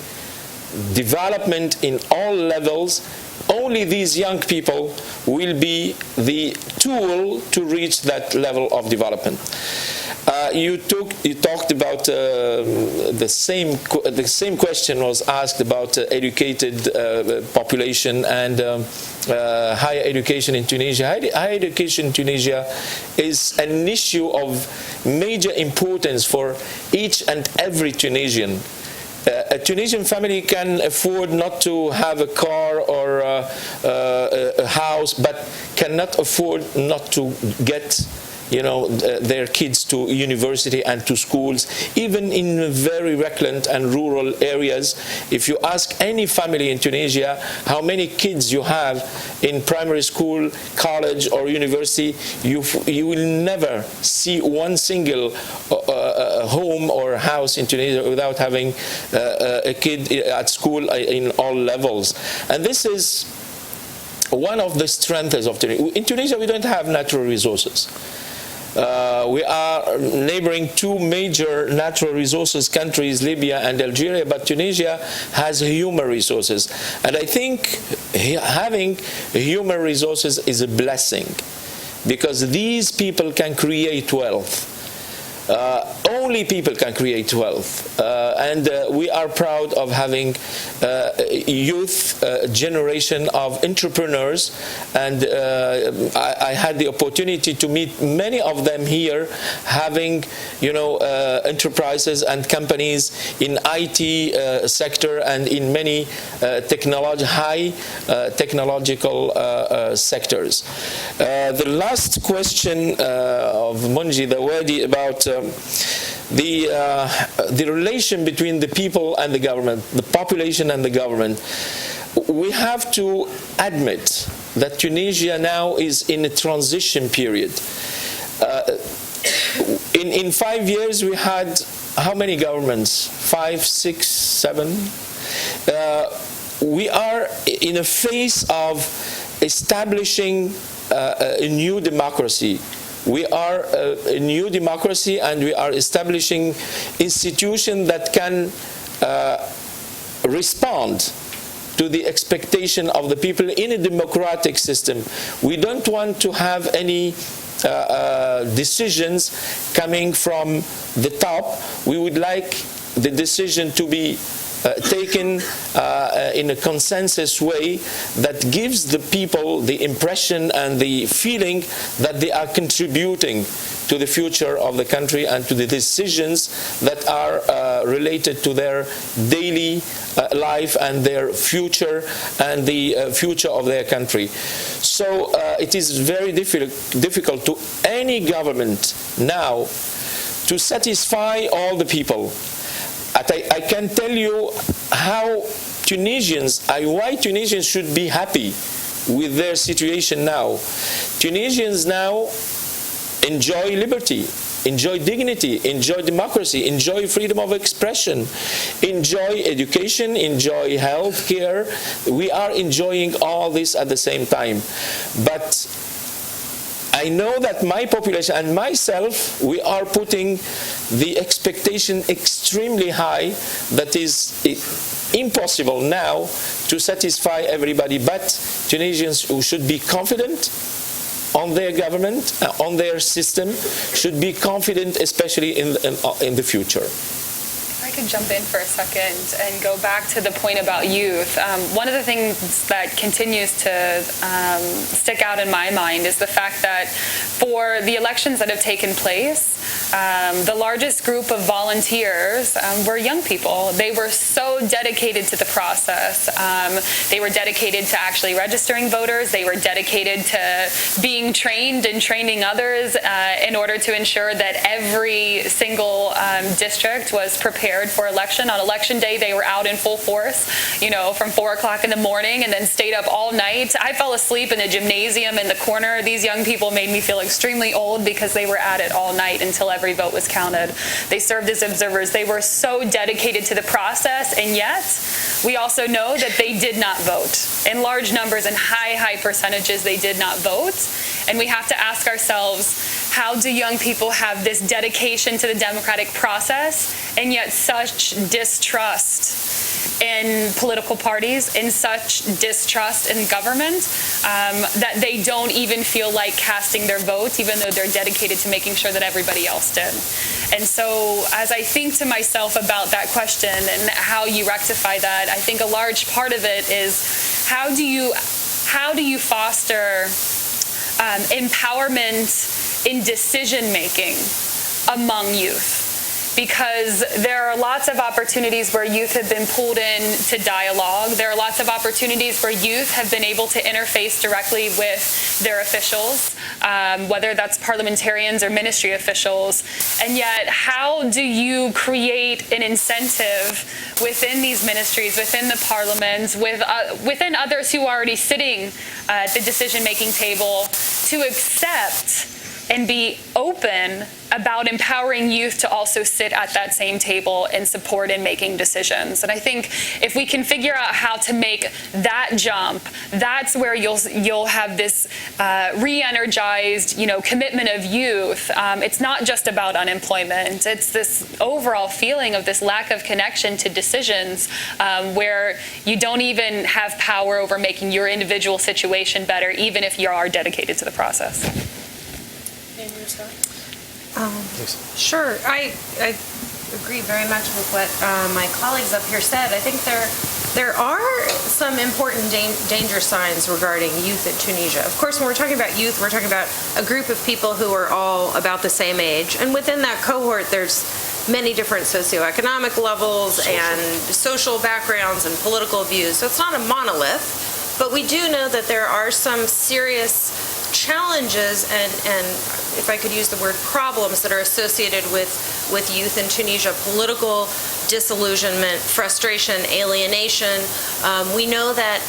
development in all levels, only these young people will be the tool to reach that level of development. You talked about the same question was asked about educated population and higher education in Tunisia. Higher education in Tunisia is an issue of major importance for each and every Tunisian. A Tunisian family can afford not to have a car or a house, but cannot afford not to get their kids to university and to schools, even in very reclaimed and rural areas. If you ask any family in Tunisia how many kids you have in primary school, college, or university, you will never see one single home or house in Tunisia without having a kid at school in all levels. And this is one of the strengths of Tunisia. In Tunisia, we don't have natural resources. We are neighboring two major natural resources countries, Libya and Algeria, but Tunisia has human resources. And I think having human resources is a blessing, because these people can create wealth. Only people can create wealth. And we are proud of having youth generation of entrepreneurs. And I had the opportunity to meet many of them here, having enterprises and companies in IT sector and in many high technological sectors. The last question of Munji Dawadi about the relation between the people and the government, the population and the government. we have to admit that Tunisia now is in a transition period. In 5 years, we had how many governments? 5, 6, 7? We are in a phase of establishing a new democracy. We are a new democracy, and we are establishing institutions that can respond to the expectation of the people in a democratic system. We don't want to have any decisions coming from the top. We would like the decision to be taken in a consensus way that gives the people the impression and the feeling that they are contributing to the future of the country and to the decisions that are related to their daily life and their future and the future of their country. So it is very difficult to any government now to satisfy all the people. I can tell you how why Tunisians should be happy with their situation now. Tunisians now enjoy liberty, enjoy dignity, enjoy democracy, enjoy freedom of expression, enjoy education, enjoy health care. We are enjoying all this at the same time. But I know that my population and myself, we are putting the expectation extremely high. That is impossible now to satisfy everybody. But Tunisians who should be confident on their government, on their system, should be confident, especially in the future. I could jump in for a second and go back to the point about youth. One of the things that continues to stick out in my mind is the fact that for the elections that have taken place, the largest group of volunteers were young people. They were so dedicated to the process. They were dedicated to actually registering voters. They were dedicated to being trained and training others in order to ensure that every single district was prepared for election. On election day, they were out in full force, from 4 o'clock in the morning, and then stayed up all night. I fell asleep in a gymnasium in the corner. These young people made me feel extremely old because they were at it all night until every vote was counted. They served as observers. They were so dedicated to the process, and yet we also know that they did not vote. In large numbers and high percentages, they did not vote. And we have to ask ourselves, how do young people have this dedication to the democratic process and yet such distrust in political parties, in such distrust in government, that they don't even feel like casting their vote, even though they're dedicated to making sure that everybody else did. And so as I think to myself about that question and how you rectify that, I think a large part of it is how do you foster empowerment in decision-making among youth? Because there are lots of opportunities where youth have been pulled in to dialogue. There are lots of opportunities where youth have been able to interface directly with their officials, whether that's parliamentarians or ministry officials. And yet, how do you create an incentive within these ministries, within the parliaments, within others who are already sitting at the decision-making table to accept and be open about empowering youth to also sit at that same table and support in making decisions? And I think if we can figure out how to make that jump, that's where you'll have this re-energized, commitment of youth. It's not just about unemployment. It's this overall feeling of this lack of connection to decisions, where you don't even have power over making your individual situation better, even if you are dedicated to the process. Sure. I agree very much with what my colleagues up here said. I think there are some important danger signs regarding youth in Tunisia. Of course, when we're talking about youth, we're talking about a group of people who are all about the same age. And within that cohort, there's many different socioeconomic levels and social backgrounds and political views. So it's not a monolith. But we do know that there are some serious challenges and if I could use the word problems that are associated with youth in Tunisia, political disillusionment, frustration, alienation. We know that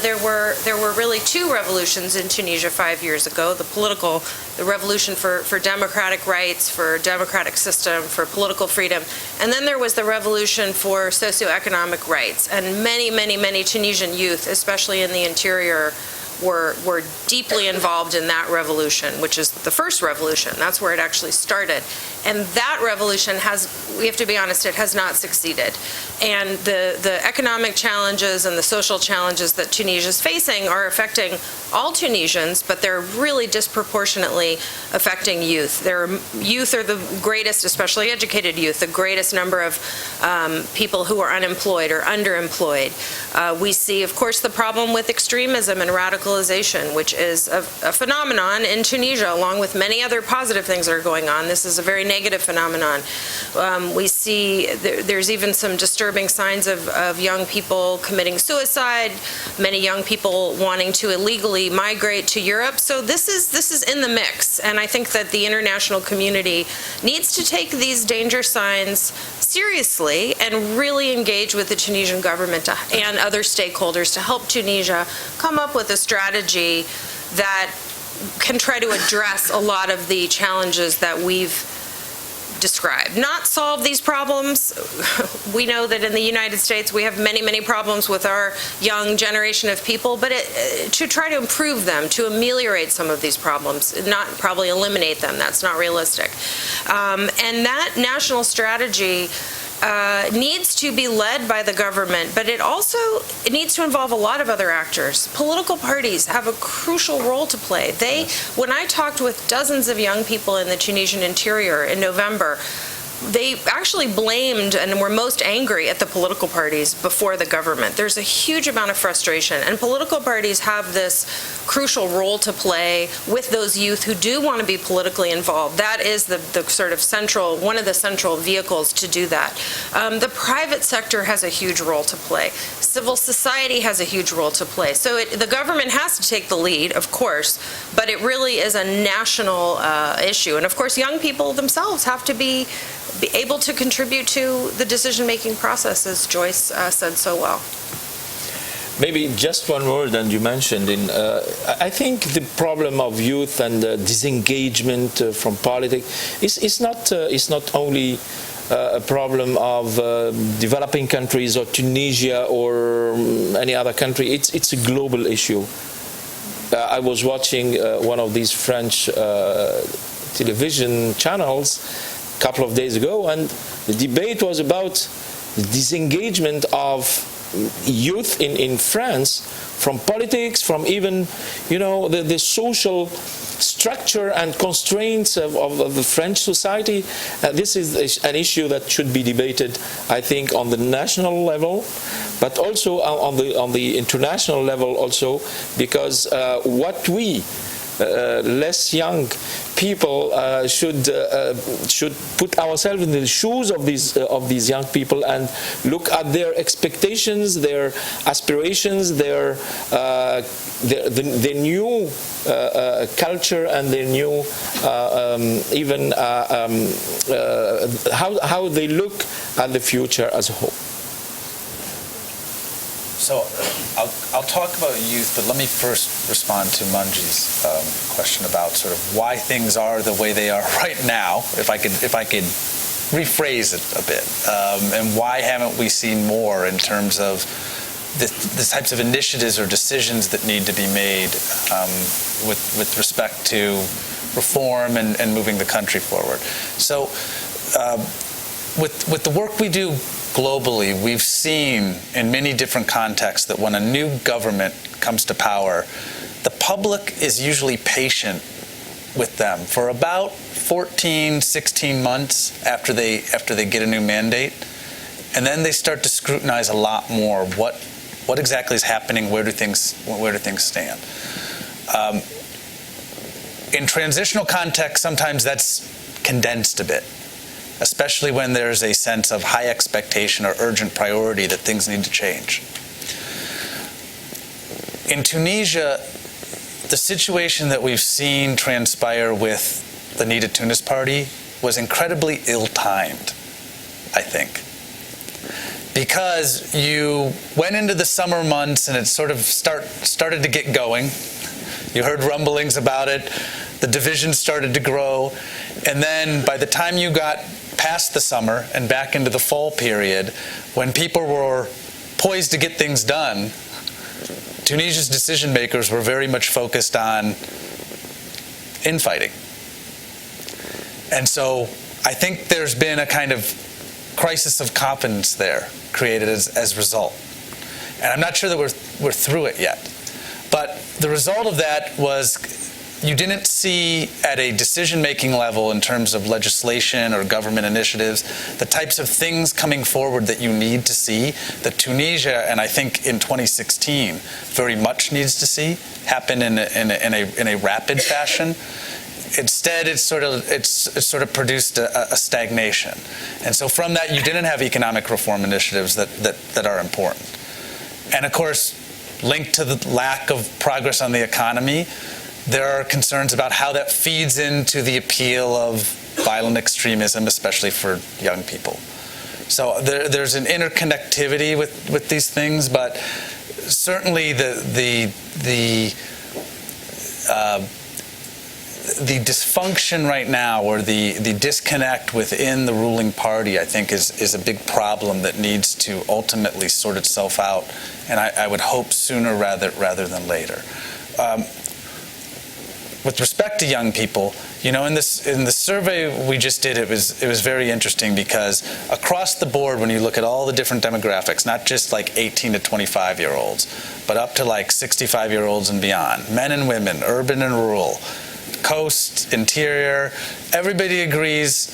there were really two revolutions in Tunisia 5 years ago: the revolution for democratic rights, for democratic system, for political freedom, and then there was the revolution for socioeconomic rights. And many Tunisian youth, especially in the interior, were deeply involved in that revolution, which is the first revolution. That's where it actually started. And that revolution we have to be honest, it has not succeeded. And the economic challenges and the social challenges that Tunisia is facing are affecting all Tunisians, but they're really disproportionately affecting youth. Youth are the greatest, especially educated youth, the greatest number of people who are unemployed or underemployed. We see, of course, the problem with extremism and radicalization, which is a phenomenon in Tunisia, along with many other positive things that are going on. This is a very negative phenomenon. We see there's even some disturbing signs of young people committing suicide, many young people wanting to illegally migrate to Europe. So this is in the mix, and I think that the international community needs to take these danger signs seriously and really engage with the Tunisian government and other stakeholders to help Tunisia come up with a strategy that can try to address a lot of the challenges that we've described. Not solve these problems. We know that in the United States we have many problems with our young generation of people, but to try to improve them, to ameliorate some of these problems, not probably eliminate them. That's not realistic. And that national strategy needs to be led by the government, but it needs to involve a lot of other actors. Political parties have a crucial role to play. When I talked with dozens of young people in the Tunisian interior in November, they actually blamed and were most angry at the political parties before the government. There's a huge amount of frustration, and political parties have this crucial role to play with those youth who do want to be politically involved. That is the sort of one of the central vehicles to do that. The private sector has a huge role to play. Civil society has a huge role to play. So the government has to take the lead, of course, but it really is a national issue. And of course, young people themselves have to be able to contribute to the decision-making process, as Joyce said so well. Maybe just one word, and you mentioned, I think the problem of youth and disengagement from politics is not only a problem of developing countries or Tunisia or any other country. It's a global issue. I was watching one of these French television channels a couple of days ago, and the debate was about the disengagement of youth in France from politics, from even the social structure and constraints of the French society. This is an issue that should be debated, I think, on the national level, but also on the international level also, because what we less young people should put ourselves in the shoes of these young people and look at their expectations, their aspirations, their new culture and their new even how they look at the future as a whole. So I'll talk about youth, but let me first respond to Manji's question about sort of why things are the way they are right now, if I could rephrase it a bit, and why haven't we seen more in terms of the types of initiatives or decisions that need to be made with respect to reform and moving the country forward. So with the work we do globally, we've seen in many different contexts that when a new government comes to power, the public is usually patient with them for about 14, 16 months after they get a new mandate. And then they start to scrutinize a lot more what exactly is happening, where do things stand. In transitional context, sometimes that's condensed a bit, especially when there's a sense of high expectation or urgent priority that things need to change. In Tunisia, the situation that we've seen transpire with the Needed Tunis Party was incredibly ill-timed, I think. because you went into the summer months and it sort of started to get going. You heard rumblings about it. The divisions started to grow. And then by the time you got past the summer and back into the fall period, when people were poised to get things done, Tunisia's decision makers were very much focused on infighting. And so I think there's been a kind of crisis of confidence there created as a result. And I'm not sure that we're through it yet. But the result of that was you didn't see at a decision-making level in terms of legislation or government initiatives the types of things coming forward that you need to see that Tunisia, and I think in 2016, very much needs to see happen in a rapid fashion. Instead, it's sort of produced a stagnation. And so from that, you didn't have economic reform initiatives that are important. And of course, linked to the lack of progress on the economy, there are concerns about how that feeds into the appeal of violent extremism, especially for young people. So there's an interconnectivity with these things, but certainly the dysfunction right now, or the disconnect within the ruling party, I think is a big problem that needs to ultimately sort itself out, and I would hope sooner rather than later. With respect to young people, in the survey we just did, it was very interesting because across the board, when you look at all the different demographics, not just like 18 to 25-year-olds, but up to like 65-year-olds and beyond, men and women, urban and rural, coast, interior, everybody agrees,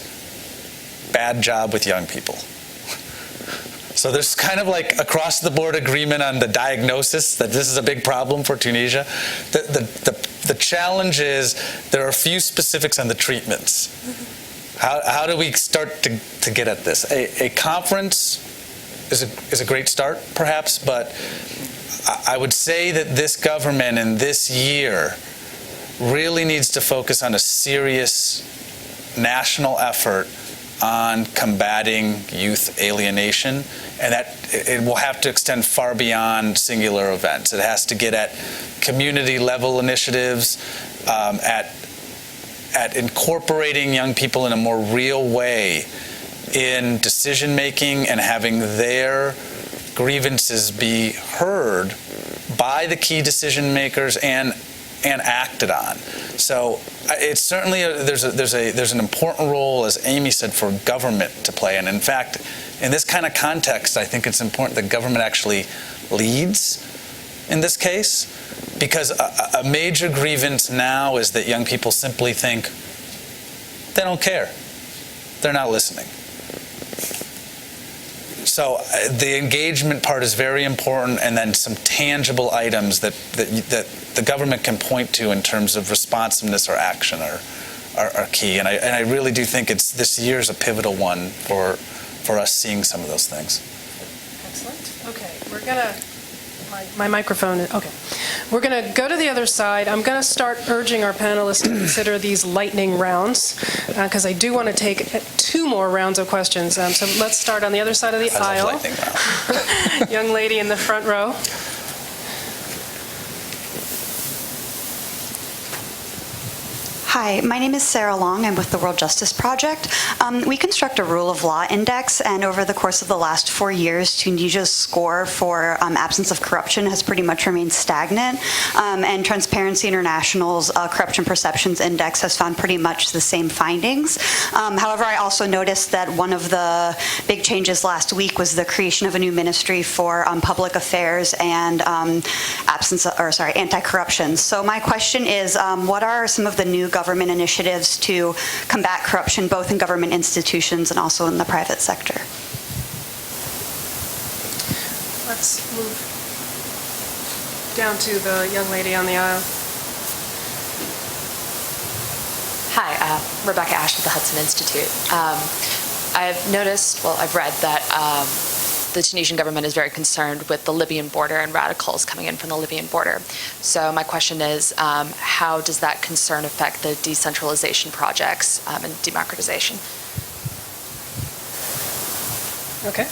bad job with young people. So there's kind of like across the board agreement on the diagnosis that this is a big problem for Tunisia. The challenge is there are a few specifics on the treatments. How do we start to get at this? A conference is a great start, perhaps, but I would say that this government in this year really needs to focus on a serious national effort on combating youth alienation, and that it will have to extend far beyond singular events. It has to get at community level initiatives, at incorporating young people in a more real way in decision making and having their grievances be heard by the key decision makers and acted on. So it's certainly there's an important role, as Amy said, for government to play. And in fact, in this kind of context, I think it's important that government actually leads in this case, because a major grievance now is that young people simply think they don't care. They're not listening. So the engagement part is very important, and then some tangible items that the government can point to in terms of responsiveness or action are key. And I really do think this year's a pivotal one for us seeing some of those things. Excellent. Okay, we're gonna. My microphone. Okay, we're gonna go to the other side. I'm gonna start urging our panelists to consider these lightning rounds because I do want to take 2 more rounds of questions. So let's start on the other side of the aisle. Love lightning round. Young lady in the front row. Hi, my name is Sarah Long. I'm with the World Justice Project. We construct a rule of law index, and over the course of the last 4 years, Tunisia's score for absence of corruption has pretty much remained stagnant. And Transparency International's corruption perceptions index has found pretty much the same findings. However, I also noticed that one of the big changes last week was the creation of a new ministry for public affairs and anti-corruption. So my question is, what are some of the new government initiatives to combat corruption, both in government institutions and also in the private sector? Let's move down to the young lady on the aisle. Hi, Rebecca Ash with the Hudson Institute. I've read that the Tunisian government is very concerned with the Libyan border and radicals coming in from the Libyan border. So my question is, how does that concern affect the decentralization projects and democratization? Okay.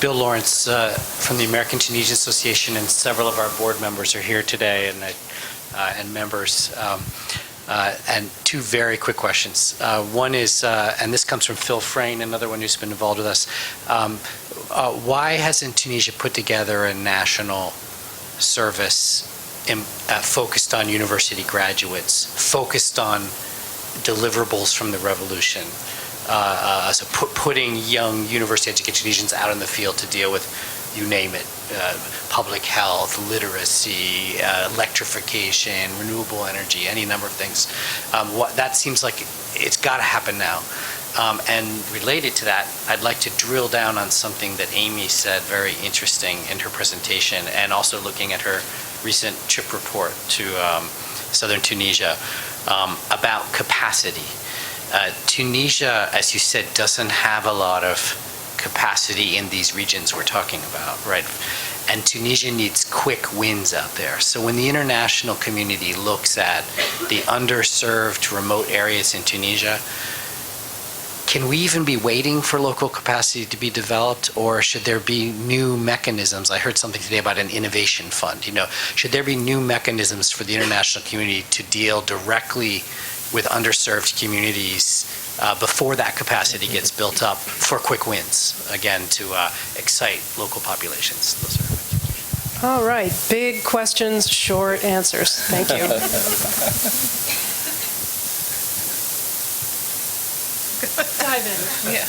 Bill Lawrence from the American Tunisian Association, and several of our board members are here today, and members. And two very quick questions. One is, and this comes from Phil Frayne, another one who's been involved with us. Why hasn't Tunisia put together a national service focused on university graduates, focused on deliverables from the revolution? So putting young university-educated Tunisians out in the field to deal with, you name it, public health, literacy, electrification, renewable energy, any number of things. That seems like it's got to happen now. And related to that, I'd like to drill down on something that Amy said very interesting in her presentation, and also looking at her recent trip report to southern Tunisia about capacity. Tunisia, as you said, doesn't have a lot of capacity in these regions we're talking about, right? And Tunisia needs quick wins out there. So when the international community looks at the underserved remote areas in Tunisia, can we even be waiting for local capacity to be developed, or should there be new mechanisms? I heard something today about an innovation fund. Should there be new mechanisms for the international community to deal directly with underserved communities before that capacity gets built up for quick wins, again, to excite local populations? Those are All right, big questions, short answers. Thank you. Dive in. Yeah.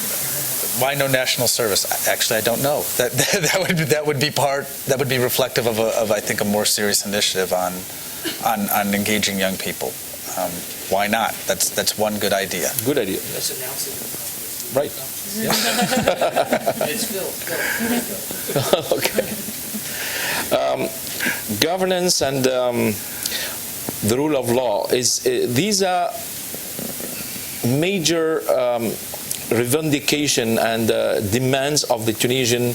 Why no national service? Actually, I don't know. That would be reflective of I think a more serious initiative on engaging young people. Why not? That's one good idea. Good idea. Let's announce it. Right. It's Phil. Okay. Governance and the rule of law these are major revendication and demands of the Tunisian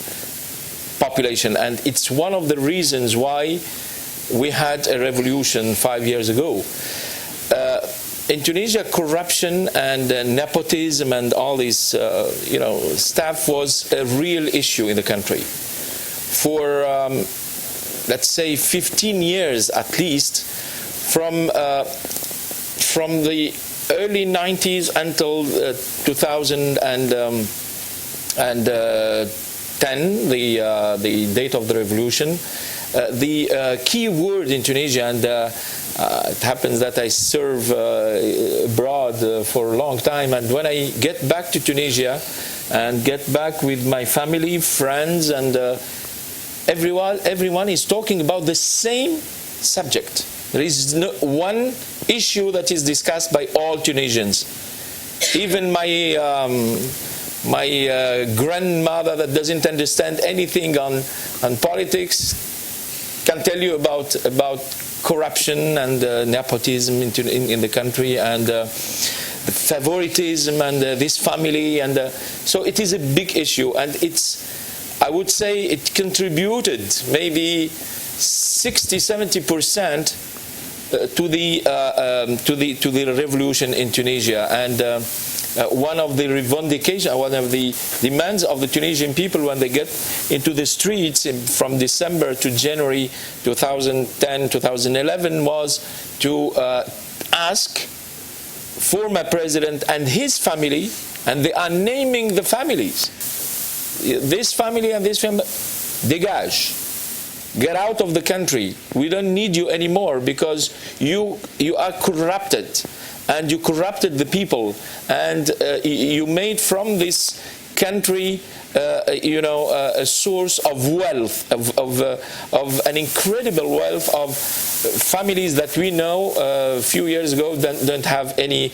population, and it's one of the reasons why we had a revolution 5 years ago. In Tunisia, corruption and nepotism and all this, stuff was a real issue in the country. For, let's say, 15 years at least, from the early 90s until 2010, the date of the revolution, the key word in Tunisia, and it happens that I serve abroad for a long time, and when I get back to Tunisia and get back with my family, friends, and everyone is talking about the same subject. There is no one issue that is discussed by all Tunisians. Even my grandmother that doesn't understand anything on politics can tell you about corruption and nepotism in the country, and the favoritism and this family, and so it is a big issue, and I would say it contributed maybe 60-70% to the revolution in Tunisia. And one of the demands of the Tunisian people when they get into the streets from December to January 2010, 2011 was to ask former president and his family, and they are naming the families. This family and this family, dégage. Get out of the country. We don't need you anymore because you are corrupted, and you corrupted the people, and you made from this country a source of wealth, of an incredible wealth of families that we know a few years ago don't have any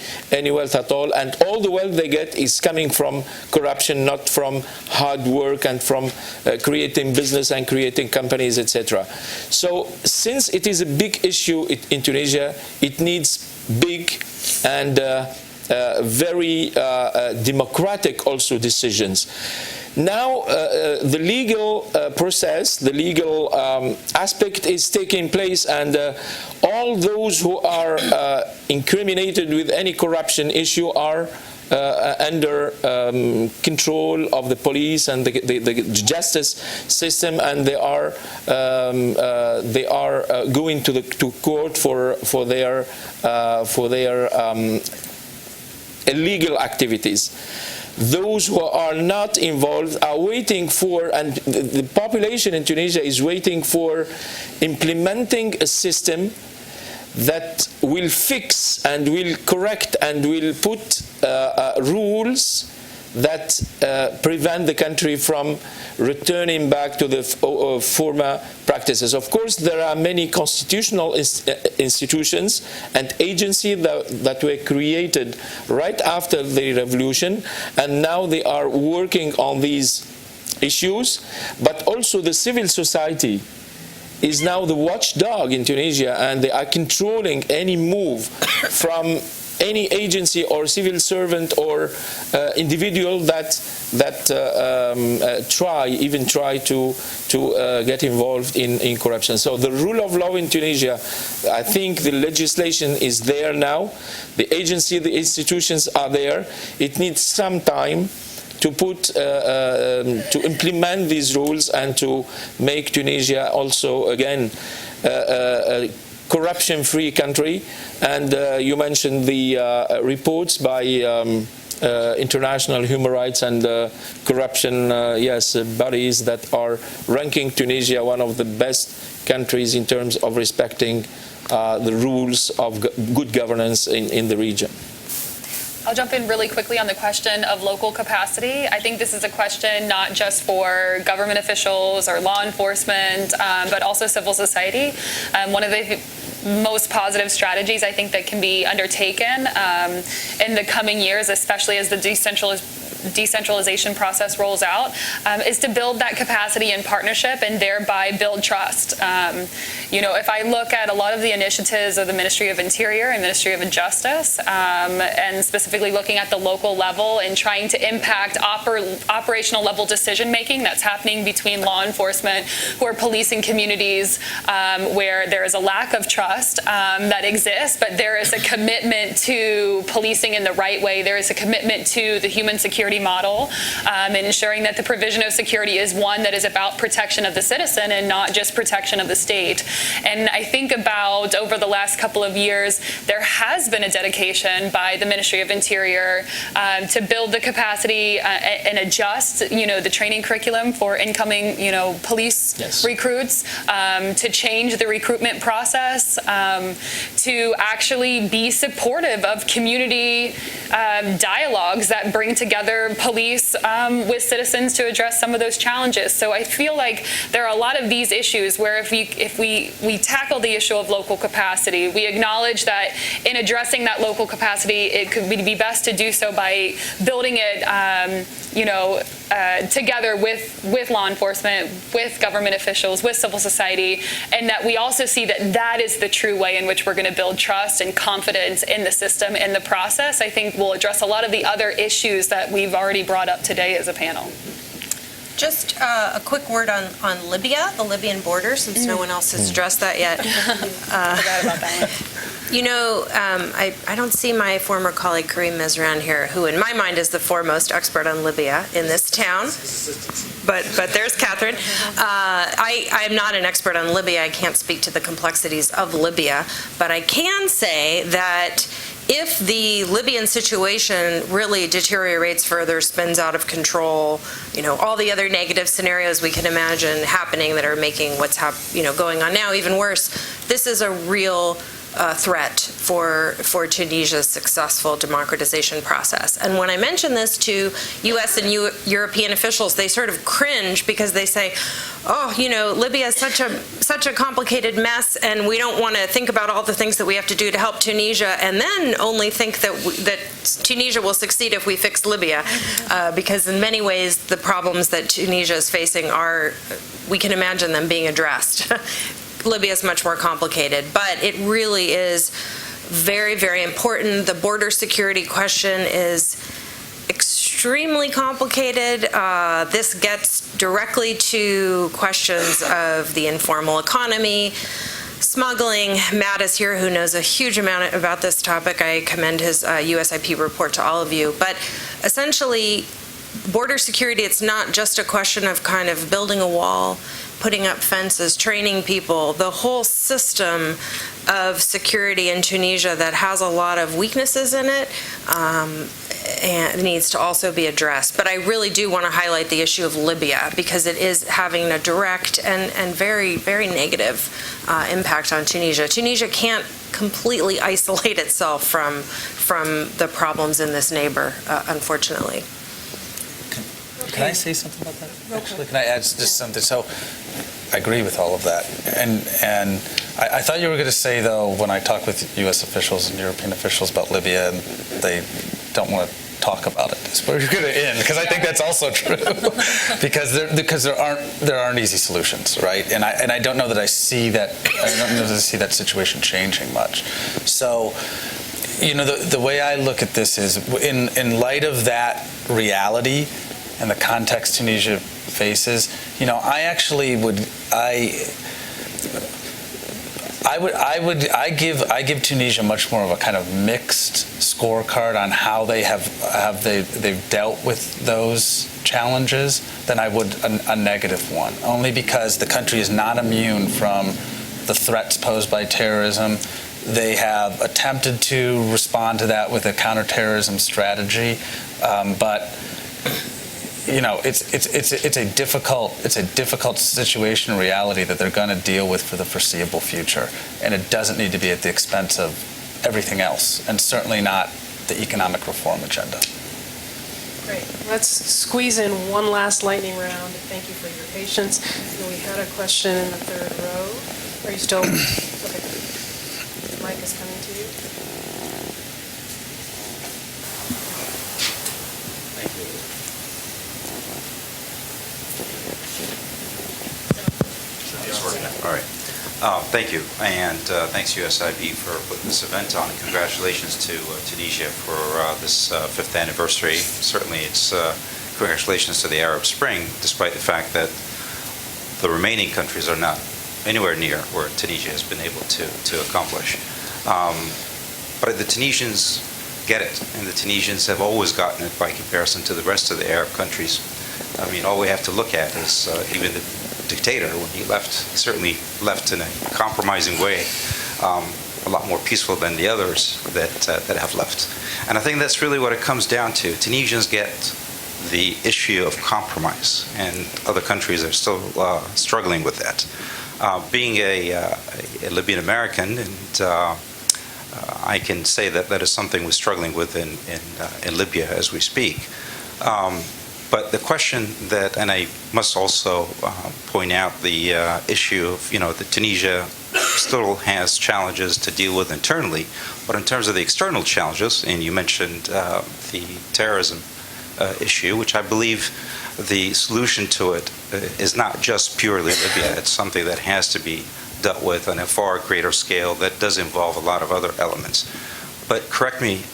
wealth at all, and all the wealth they get is coming from corruption, not from hard work and from creating business and creating companies, etc. So since it is a big issue in Tunisia, it needs big and very democratic also decisions. Now the legal process, the legal aspect is taking place, and all those who are incriminated with any corruption issue are under control of the police and the justice system, and they are going to court for their illegal activities. Those who are not involved are waiting for, and the population in Tunisia is waiting for implementing a system that will fix and will correct and will put rules that prevent the country from returning back to the former practices. Of course, there are many constitutional institutions and agencies that were created right after the revolution, and now they are working on these issues. But also the civil society is now the watchdog in Tunisia, and they are controlling any move from any agency or civil servant or individual that try to get involved in corruption. So the rule of law in Tunisia, I think the legislation is there now. The agency, the institutions are there. It needs some time to to implement these rules and to make Tunisia also again a corruption-free country. And you mentioned the reports by international human rights and corruption bodies that are ranking Tunisia one of the best countries in terms of respecting the rules of good governance in the region. I'll jump in really quickly on the question of local capacity. I think this is a question not just for government officials or law enforcement, but also civil society. One of the most positive strategies I think that can be undertaken in the coming years, especially as the decentralization process rolls out, is to build that capacity and partnership and thereby build trust. If I look at a lot of the initiatives of the Ministry of Interior and Ministry of Justice, and specifically looking at the local level and trying to impact operational level decision making that's happening between law enforcement who are policing communities where there is a lack of trust that exists, but there is a commitment to policing in the right way. There is a commitment to the human security model, and ensuring that the provision of security is one that is about protection of the citizen and not just protection of the state. And I think about over the last couple of years, there has been a dedication by the Ministry of Interior to build the capacity and adjust, the training curriculum for incoming, police recruits, to change the recruitment process, to actually be supportive of community dialogues that bring together police with citizens to address some of those challenges. So I feel like there are a lot of these issues where if we tackle the issue of local capacity, we acknowledge that in addressing that local capacity, it could be best to do so by building it together with law enforcement, with government officials, with civil society, and that we also see that is the true way in which we're going to build trust and confidence in the system and the process. I think we'll address a lot of the other issues that we've already brought up today as a panel. Just a quick word on Libya, the Libyan border, since no one else has addressed that yet. Forgot about that one. I don't see my former colleague Karim Mizran here, who in my mind is the foremost expert on Libya in this town. But there's Catherine. I am not an expert on Libya. I can't speak to the complexities of Libya, but I can say that if the Libyan situation really deteriorates further, spins out of control, all the other negative scenarios we can imagine happening that are making what's going on now even worse, this is a real threat for Tunisia's successful democratization process. And when I mention this to U.S. and European officials, they sort of cringe because they say, Libya is such a complicated mess, and we don't want to think about all the things that we have to do to help Tunisia, and then only think that Tunisia will succeed if we fix Libya, because in many ways the problems that Tunisia is facing we can imagine them being addressed. Libya is much more complicated, but it really is very, very important. The border security question is extremely complicated. This gets directly to questions of the informal economy, smuggling. Matt is here, who knows a huge amount about this topic. I commend his USIP report to all of you. But essentially, border security, it's not just a question of kind of building a wall, putting up fences, training people. The whole system of security in Tunisia that has a lot of weaknesses in it and needs to also be addressed. But I really do want to highlight the issue of Libya, because it is having a direct and very, very negative impact on Tunisia. Tunisia can't completely isolate itself from the problems in this neighbor, unfortunately. Can I say something about that? Actually, can I add just something? So I agree with all of that. And I thought you were going to say, though, when I talk with U.S. officials and European officials about Libya, and they don't want to talk about it, is where you're going to end, because I think that's also true. because there aren't easy solutions, right? And I don't know that I see that. I don't know that I see that situation changing much. So, you know, the way I look at this is, in light of that reality and the context Tunisia faces, you know, I give Tunisia much more of a kind of mixed scorecard on how they've dealt with those challenges than I would a negative one. Only because the country is not immune from the threats posed by terrorism. They have attempted to respond to that with a counterterrorism strategy, but you know, it's a difficult situation, reality that they're going to deal with for the foreseeable future, and it doesn't need to be at the expense of everything else, and certainly not the economic reform agenda. Great. Let's squeeze in one last lightning round. Thank you for your patience. We had a question in the third row. Are you still? Okay. The mic is coming to you. All right. Thank you, and thanks USIP for putting this event on. Congratulations to Tunisia for this 5th anniversary. Certainly, it's congratulations to the Arab Spring, despite the fact that the remaining countries are not anywhere near where Tunisia has been able to accomplish. But the Tunisians get it, and the Tunisians have always gotten it by comparison to the rest of the Arab countries. I mean, all we have to look at is even the dictator, when he left, certainly left in a compromising way, a lot more peaceful than the others that have left. And I think that's really what it comes down to. Tunisians get the issue of compromise, and other countries are still struggling with that. Being a Libyan American, and I can say that that is something we're struggling with in Libya as we speak. But the question that, and I must also point out the issue of, that Tunisia still has challenges to deal with internally, but in terms of the external challenges, and you mentioned the terrorism issue, which I believe the solution to it is not just purely Libya. It's something that has to be dealt with on a far greater scale that does involve a lot of other elements. But correct me,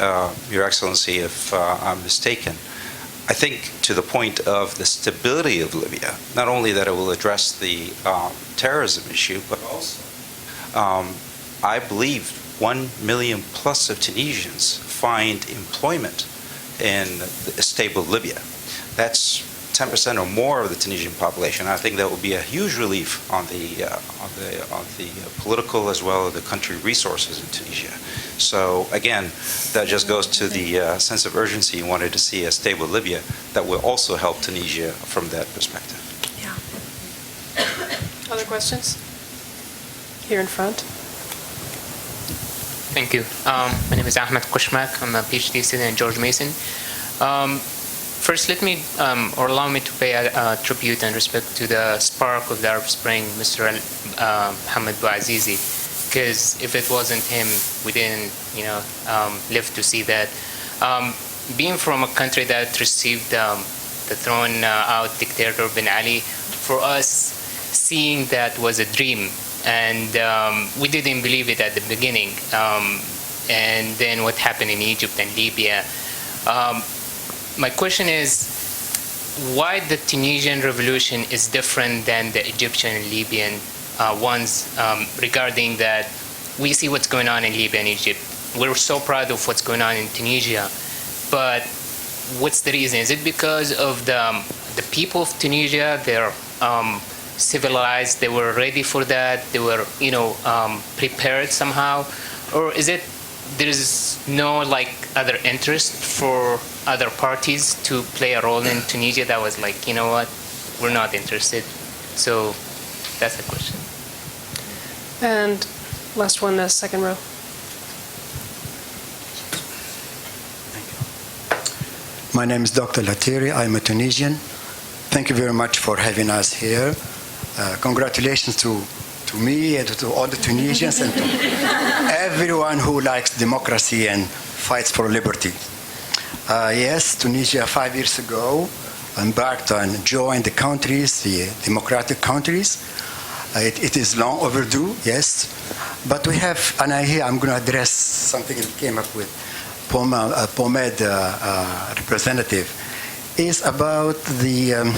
Your Excellency, if I'm mistaken. I think to the point of the stability of Libya, not only that it will address the terrorism issue, but also I believe 1 million plus of Tunisians find employment in a stable Libya. That's 10% or more of the Tunisian population. I think that would be a huge relief on the political as well as the country resources in Tunisia. So again, that just goes to the sense of urgency you wanted to see a stable Libya that will also help Tunisia from that perspective. Yeah. Other questions? Here in front. Thank you. My name is Ahmed Kushmak. I'm a PhD student in George Mason. First, let me, or allow me to pay a tribute and respect to the spark of the Arab Spring, Mr. Mohamed Bouazizi, because if it wasn't him, we didn't, live to see that. Being from a country that received the thrown-out dictator Ben Ali, for us, seeing that was a dream, and we didn't believe it at the beginning. And then what happened in Egypt and Libya. My question is, why the Tunisian revolution is different than the Egyptian and Libyan ones regarding that we see what's going on in Libya and Egypt. We're so proud of what's going on in Tunisia, but what's the reason? Is it because of the people of Tunisia? They're civilized, they were ready for that, they were prepared somehow, or is it there is no other interest for other parties to play a role in Tunisia that was like, you know what, we're not interested? So that's the question. And last one, the second row. My name is Dr. Latiri. I'm a Tunisian. Thank you very much for having us here. Congratulations to me and to all the Tunisians and to everyone who likes democracy and fights for liberty. Yes, Tunisia 5 years ago embarked on join the countries, the democratic countries. It is long overdue, yes. But we have, and I'm going to address something that came up with POMED representative, is about the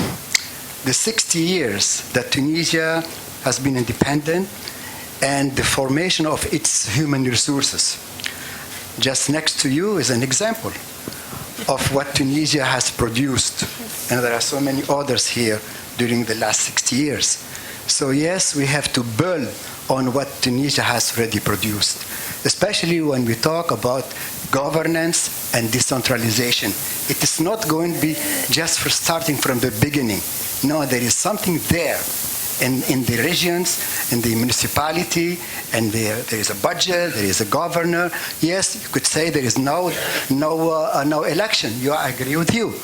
60 years that Tunisia has been independent and the formation of its human resources. Just next to you is an example of what Tunisia has produced. And there are so many others here during the last 60 years. So yes, we have to build on what Tunisia has already produced, especially when we talk about governance and decentralization. It is not going to be just for starting from the beginning. No, there is something there in the regions, in the municipality, and there is a budget, there is a governor. Yes, you could say there is no election. I agree with you.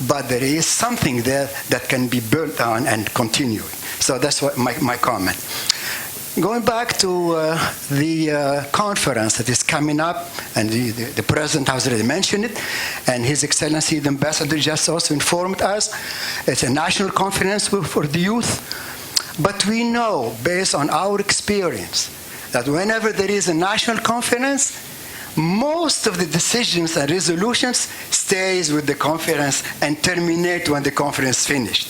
But there is something there that can be built on and continue. So that's what my comment. Going back to the conference that is coming up, and the President has already mentioned it, and His Excellency the Ambassador just also informed us, it's a national conference for the youth. But we know, based on our experience, that whenever there is a national conference, most of the decisions and resolutions stays with the conference and terminate when the conference is finished.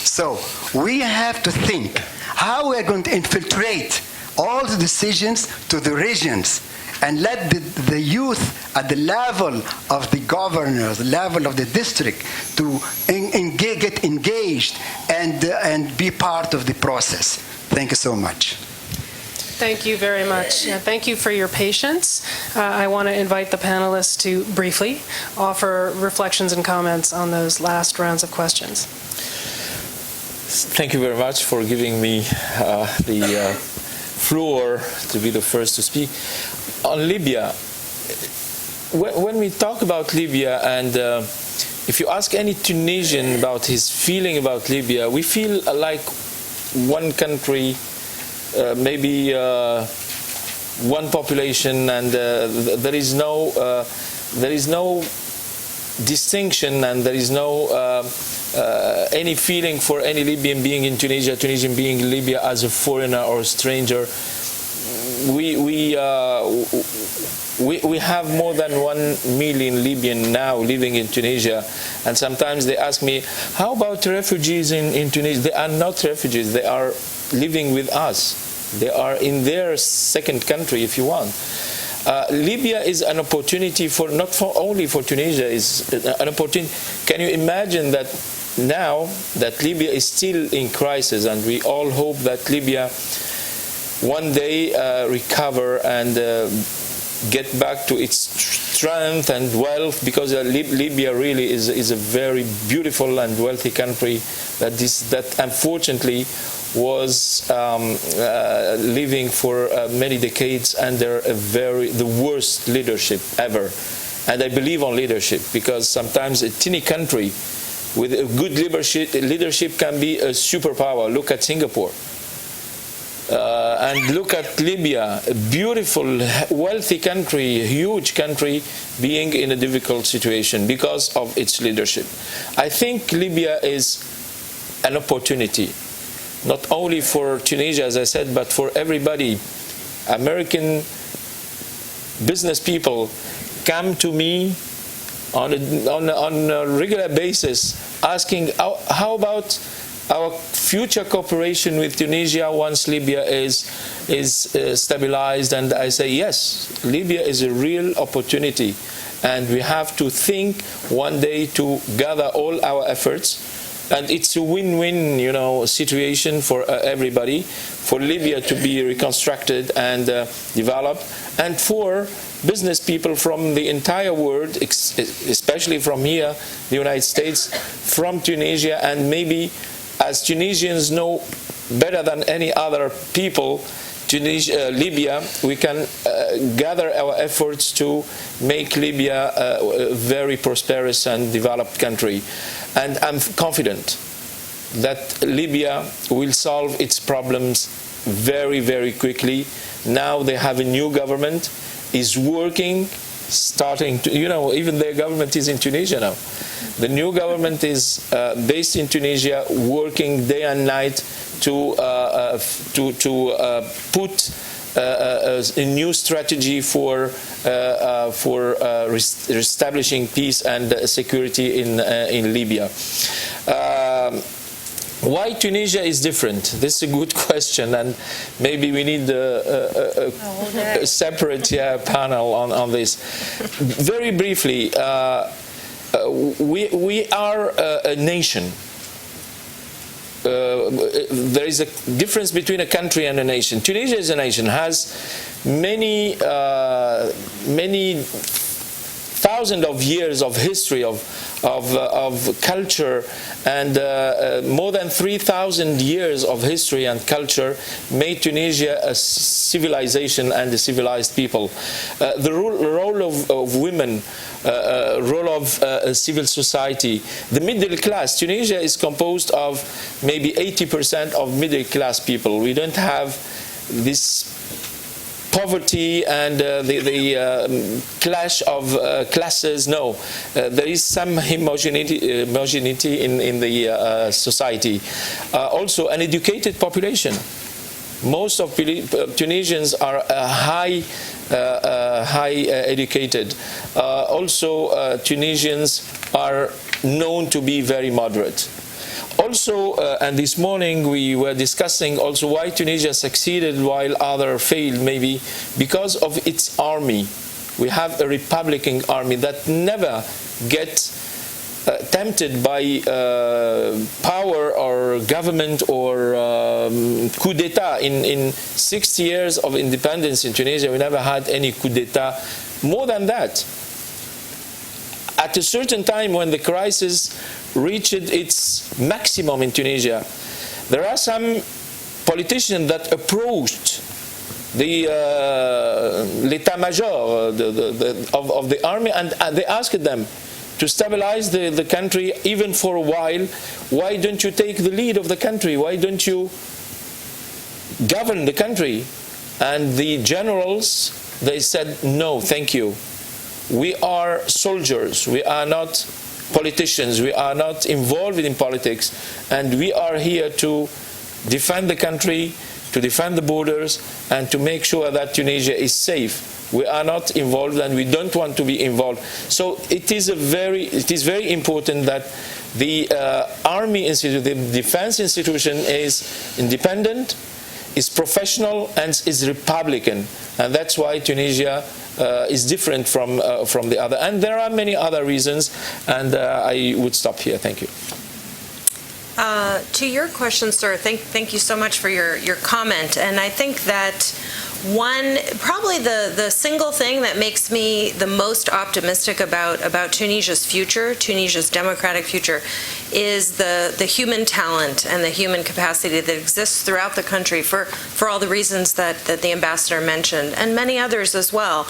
So we have to think how we're going to infiltrate all the decisions to the regions and let the youth at the level of the governor, the level of the district, to get engaged and be part of the process. Thank you so much. Thank you very much. Thank you for your patience. I want to invite the panelists to briefly offer reflections and comments on those last rounds of questions. Thank you very much for giving me the floor to be the first to speak. On Libya, when we talk about Libya, and if you ask any Tunisian about his feeling about Libya, we feel like one country, maybe one population, and there is no distinction, and there is no any feeling for any Libyan being in Tunisia, Tunisian being in Libya as a foreigner or a stranger. We have more than 1 million Libyan now living in Tunisia, and sometimes they ask me, how about refugees in Tunisia? They are not refugees, they are living with us. They are in their second country, if you want. Libya is an opportunity not only for Tunisia, is an opportunity. Can you imagine that now that Libya is still in crisis, and we all hope that Libya one day recover and get back to its strength and wealth, because Libya really is a very beautiful and wealthy country that unfortunately was living for many decades under the worst leadership ever. And I believe on leadership, because sometimes a teeny country with a good leadership can be a superpower. Look at Singapore. And look at Libya, a beautiful, wealthy country, a huge country, being in a difficult situation because of its leadership. I think Libya is an opportunity, not only for Tunisia, as I said, but for everybody. American business people come to me on a regular basis asking, how about our future cooperation with Tunisia once Libya is stabilized. And I say, yes, Libya is a real opportunity. And we have to think one day to gather all our efforts. And it's a win-win, situation for everybody, for Libya to be reconstructed and developed, and for business people from the entire world, especially from here, the United States, from Tunisia, and maybe, as Tunisians know better than any other people, Libya, we can gather our efforts to make Libya a very prosperous and developed country. And I'm confident that Libya will solve its problems very, very quickly. Now they have a new government, is working, starting to, even their government is in Tunisia now. The new government is based in Tunisia, working day and night to put a new strategy for reestablishing peace and security in Libya. Why Tunisia is different? This is a good question, and maybe we need a separate panel on this. Very briefly, we are a nation. There is a difference between a country and a nation. Tunisia is a nation, has many thousands of years of history, of culture, and more than 3,000 years of history and culture made Tunisia a civilization and a civilized people. The role of women, role of civil society, the middle class. Tunisia is composed of maybe 80% of middle class people. We don't have this poverty and the clash of classes. No, there is some homogeneity in the society. Also, an educated population. Most of Tunisians are high educated. Also, Tunisians are known to be very moderate. Also, and this morning we were discussing also why Tunisia succeeded while others failed, maybe because of its army. We have a republican army that never gets tempted by power or government or coup d'etat. In 60 years of independence in Tunisia, we never had any coup d'etat. More than that, at a certain time when the crisis reached its maximum in Tunisia, there are some politicians that approached the l'état-major of the army, and they asked them to stabilize the country even for a while. Why don't you take the lead of the country? Why don't you govern the country? And the generals, they said, no, thank you. We are soldiers. We are not politicians. We are not involved in politics. And we are here to defend the country, to defend the borders, and to make sure that Tunisia is safe. We are not involved, and we don't want to be involved. So it is very important that the army institute, the defense institution, is independent, is professional, and is republican. And that's why Tunisia is different from the other. And there are many other reasons, and I would stop here. Thank you. To your question, sir, thank you so much for your comment. And I think that probably the single thing that makes me the most optimistic about Tunisia's future, Tunisia's democratic future, is the human talent and the human capacity that exists throughout the country for all the reasons that the ambassador mentioned, and many others as well.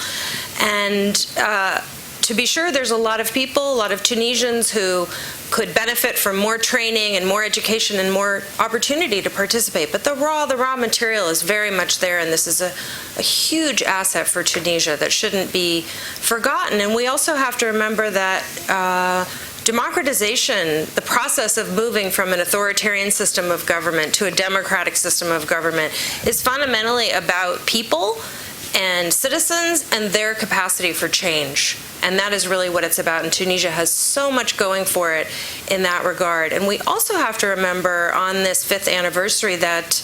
And to be sure, there's a lot of people, a lot of Tunisians who could benefit from more training and more education and more opportunity to participate. But the raw material is very much there, and this is a huge asset for Tunisia that shouldn't be forgotten. And we also have to remember that democratization, the process of moving from an authoritarian system of government to a democratic system of government, is fundamentally about people and citizens and their capacity for change. And that is really what it's about. And Tunisia has so much going for it in that regard. And we also have to remember on this 5th anniversary that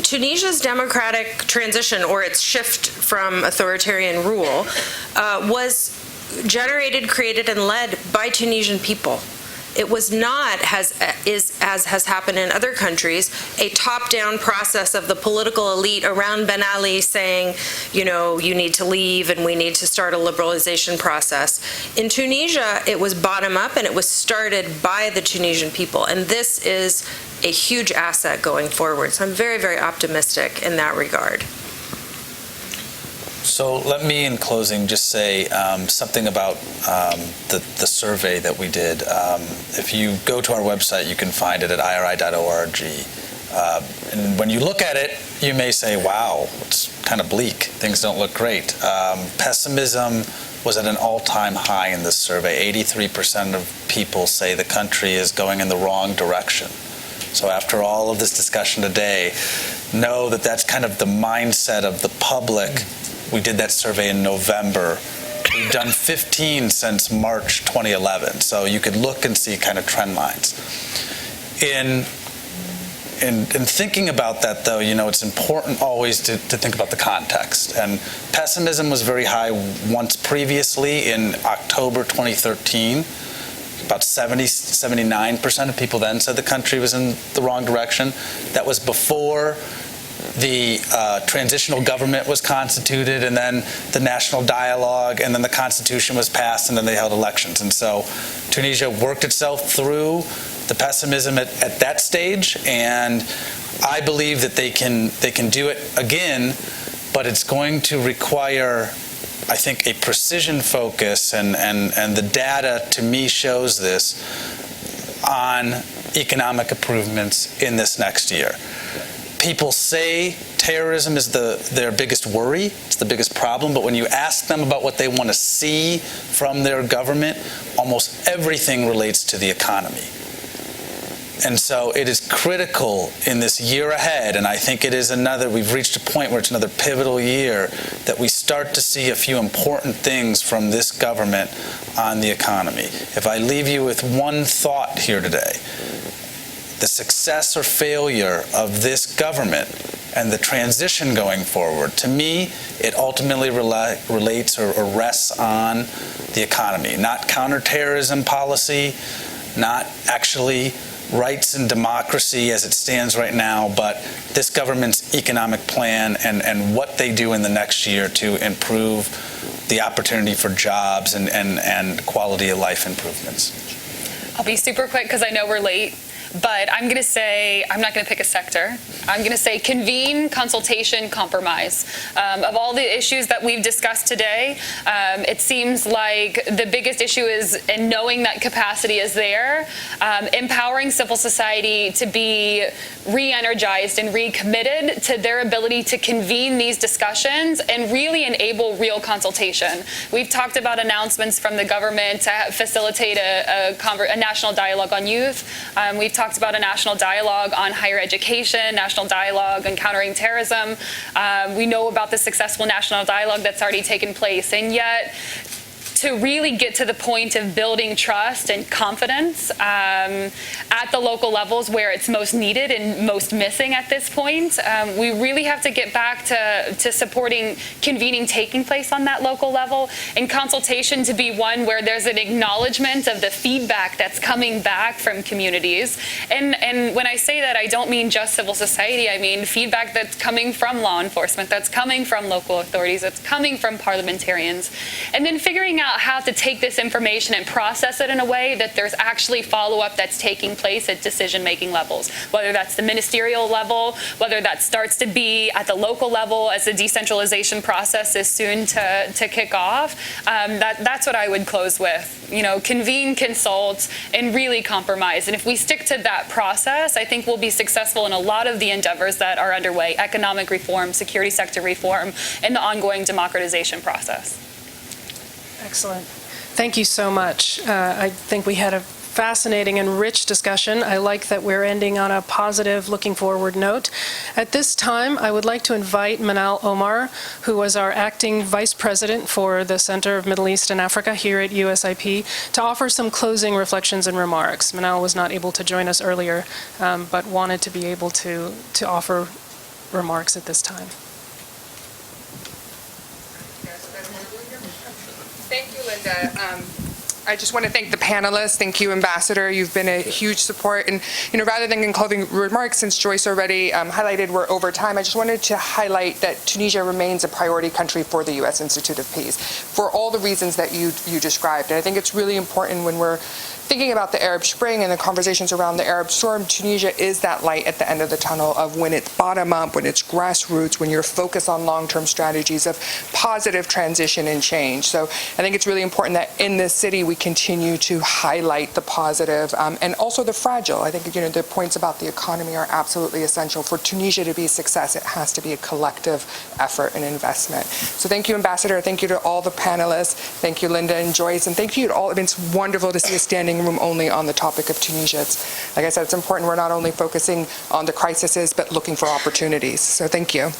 Tunisia's democratic transition, or its shift from authoritarian rule, was generated, created, and led by Tunisian people. It was not, as has happened in other countries, a top-down process of the political elite around Ben Ali saying, you know, you need to leave and we need to start a liberalization process. In Tunisia, it was bottom-up, and it was started by the Tunisian people. And this is a huge asset going forward. So I'm very, very optimistic in that regard. So let me, in closing, just say something about the survey that we did. If you go to our website, you can find it at iri.org. And when you look at it, you may say, wow, it's kind of bleak. Things don't look great. Pessimism was at an all-time high in this survey. 83% of people say the country is going in the wrong direction. So after all of this discussion today, know that that's kind of the mindset of the public. We did that survey in November. We've done 15 since March 2011, so you could look and see kind of trend lines. In thinking about that, though, you know, it's important always to think about the context. And pessimism was very high once previously in October 2013. About 79% of people then said the country was in the wrong direction. That was before the transitional government was constituted, and then the national dialogue, and then the constitution was passed, and then they held elections. And so Tunisia worked itself through the pessimism at that stage, and I believe that they can do it again, but it's going to require, I think, a precision focus, and the data to me shows this, on economic improvements in this next year. People say terrorism is their biggest worry, it's the biggest problem, but when you ask them about what they want to see from their government, almost everything relates to the economy. And so it is critical in this year ahead, and I think it is we've reached a point where it's another pivotal year, that we start to see a few important things from this government on the economy. If I leave you with one thought here today, the success or failure of this government and the transition going forward, to me, it ultimately relates or rests on the economy. Not counterterrorism policy, not actually rights and democracy as it stands right now, but this government's economic plan and what they do in the next year to improve the opportunity for jobs and quality of life improvements. I'll be super quick because I know we're late. But I'm going to say, I'm not going to pick a sector. I'm going to say convene, consultation, compromise. Of all the issues that we've discussed today, it seems like the biggest issue is in knowing that capacity is there, empowering civil society to be re-energized and recommitted to their ability to convene these discussions and really enable real consultation. We've talked about announcements from the government to facilitate a national dialogue on youth. We've talked about a national dialogue on higher education, national dialogue on countering terrorism. We know about the successful national dialogue that's already taken place, and yet to really get to the point of building trust and confidence at the local levels where it's most needed and most missing at this point, we really have to get back to supporting convening taking place on that local level, and consultation to be one where there's an acknowledgement of the feedback that's coming back from communities. And when I say that, I don't mean just civil society. I mean feedback that's coming from law enforcement, that's coming from local authorities, that's coming from parliamentarians. And then figuring out how to take this information and process it in a way that there's actually follow-up that's taking place at decision-making levels, whether that's the ministerial level, whether that starts to be at the local level as the decentralization process is soon to kick off. That's what I would close with. You know, convene, consult, and really compromise. And if we stick to that process, I think we'll be successful in a lot of the endeavors that are underway: economic reform, security sector reform, and the ongoing democratization process. Excellent. Thank you so much. I think we had a fascinating and rich discussion. I like that we're ending on a positive, looking forward note. At this time, I would like to invite Manal Omar, who was our acting vice president for the Center of Middle East and Africa here at USIP, to offer some closing reflections and remarks. Manal was not able to join us earlier, but wanted to be able to offer remarks at this time. Thank you, Linda. I just want to thank the panelists. Thank you, Ambassador. You've been a huge support. And, rather than concluding remarks, since Joyce already highlighted we're over time, I just wanted to highlight that Tunisia remains a priority country for the U.S. Institute of Peace for all the reasons that you described. And I think it's really important when we're thinking about the Arab Spring and the conversations around the Arab Storm, Tunisia is that light at the end of the tunnel of when it's bottom up, when it's grassroots, when you're focused on long-term strategies of positive transition and change. So I think it's really important that in this city we continue to highlight the positive and also the fragile. I think the points about the economy are absolutely essential. For Tunisia to be a success, it has to be a collective effort and investment. So thank you, Ambassador. Thank you to all the panelists. Thank you, Linda and Joyce. And thank you to all. It's wonderful to see a standing room only on the topic of Tunisia. Like I said, it's important we're not only focusing on the crises, but looking for opportunities. So thank you.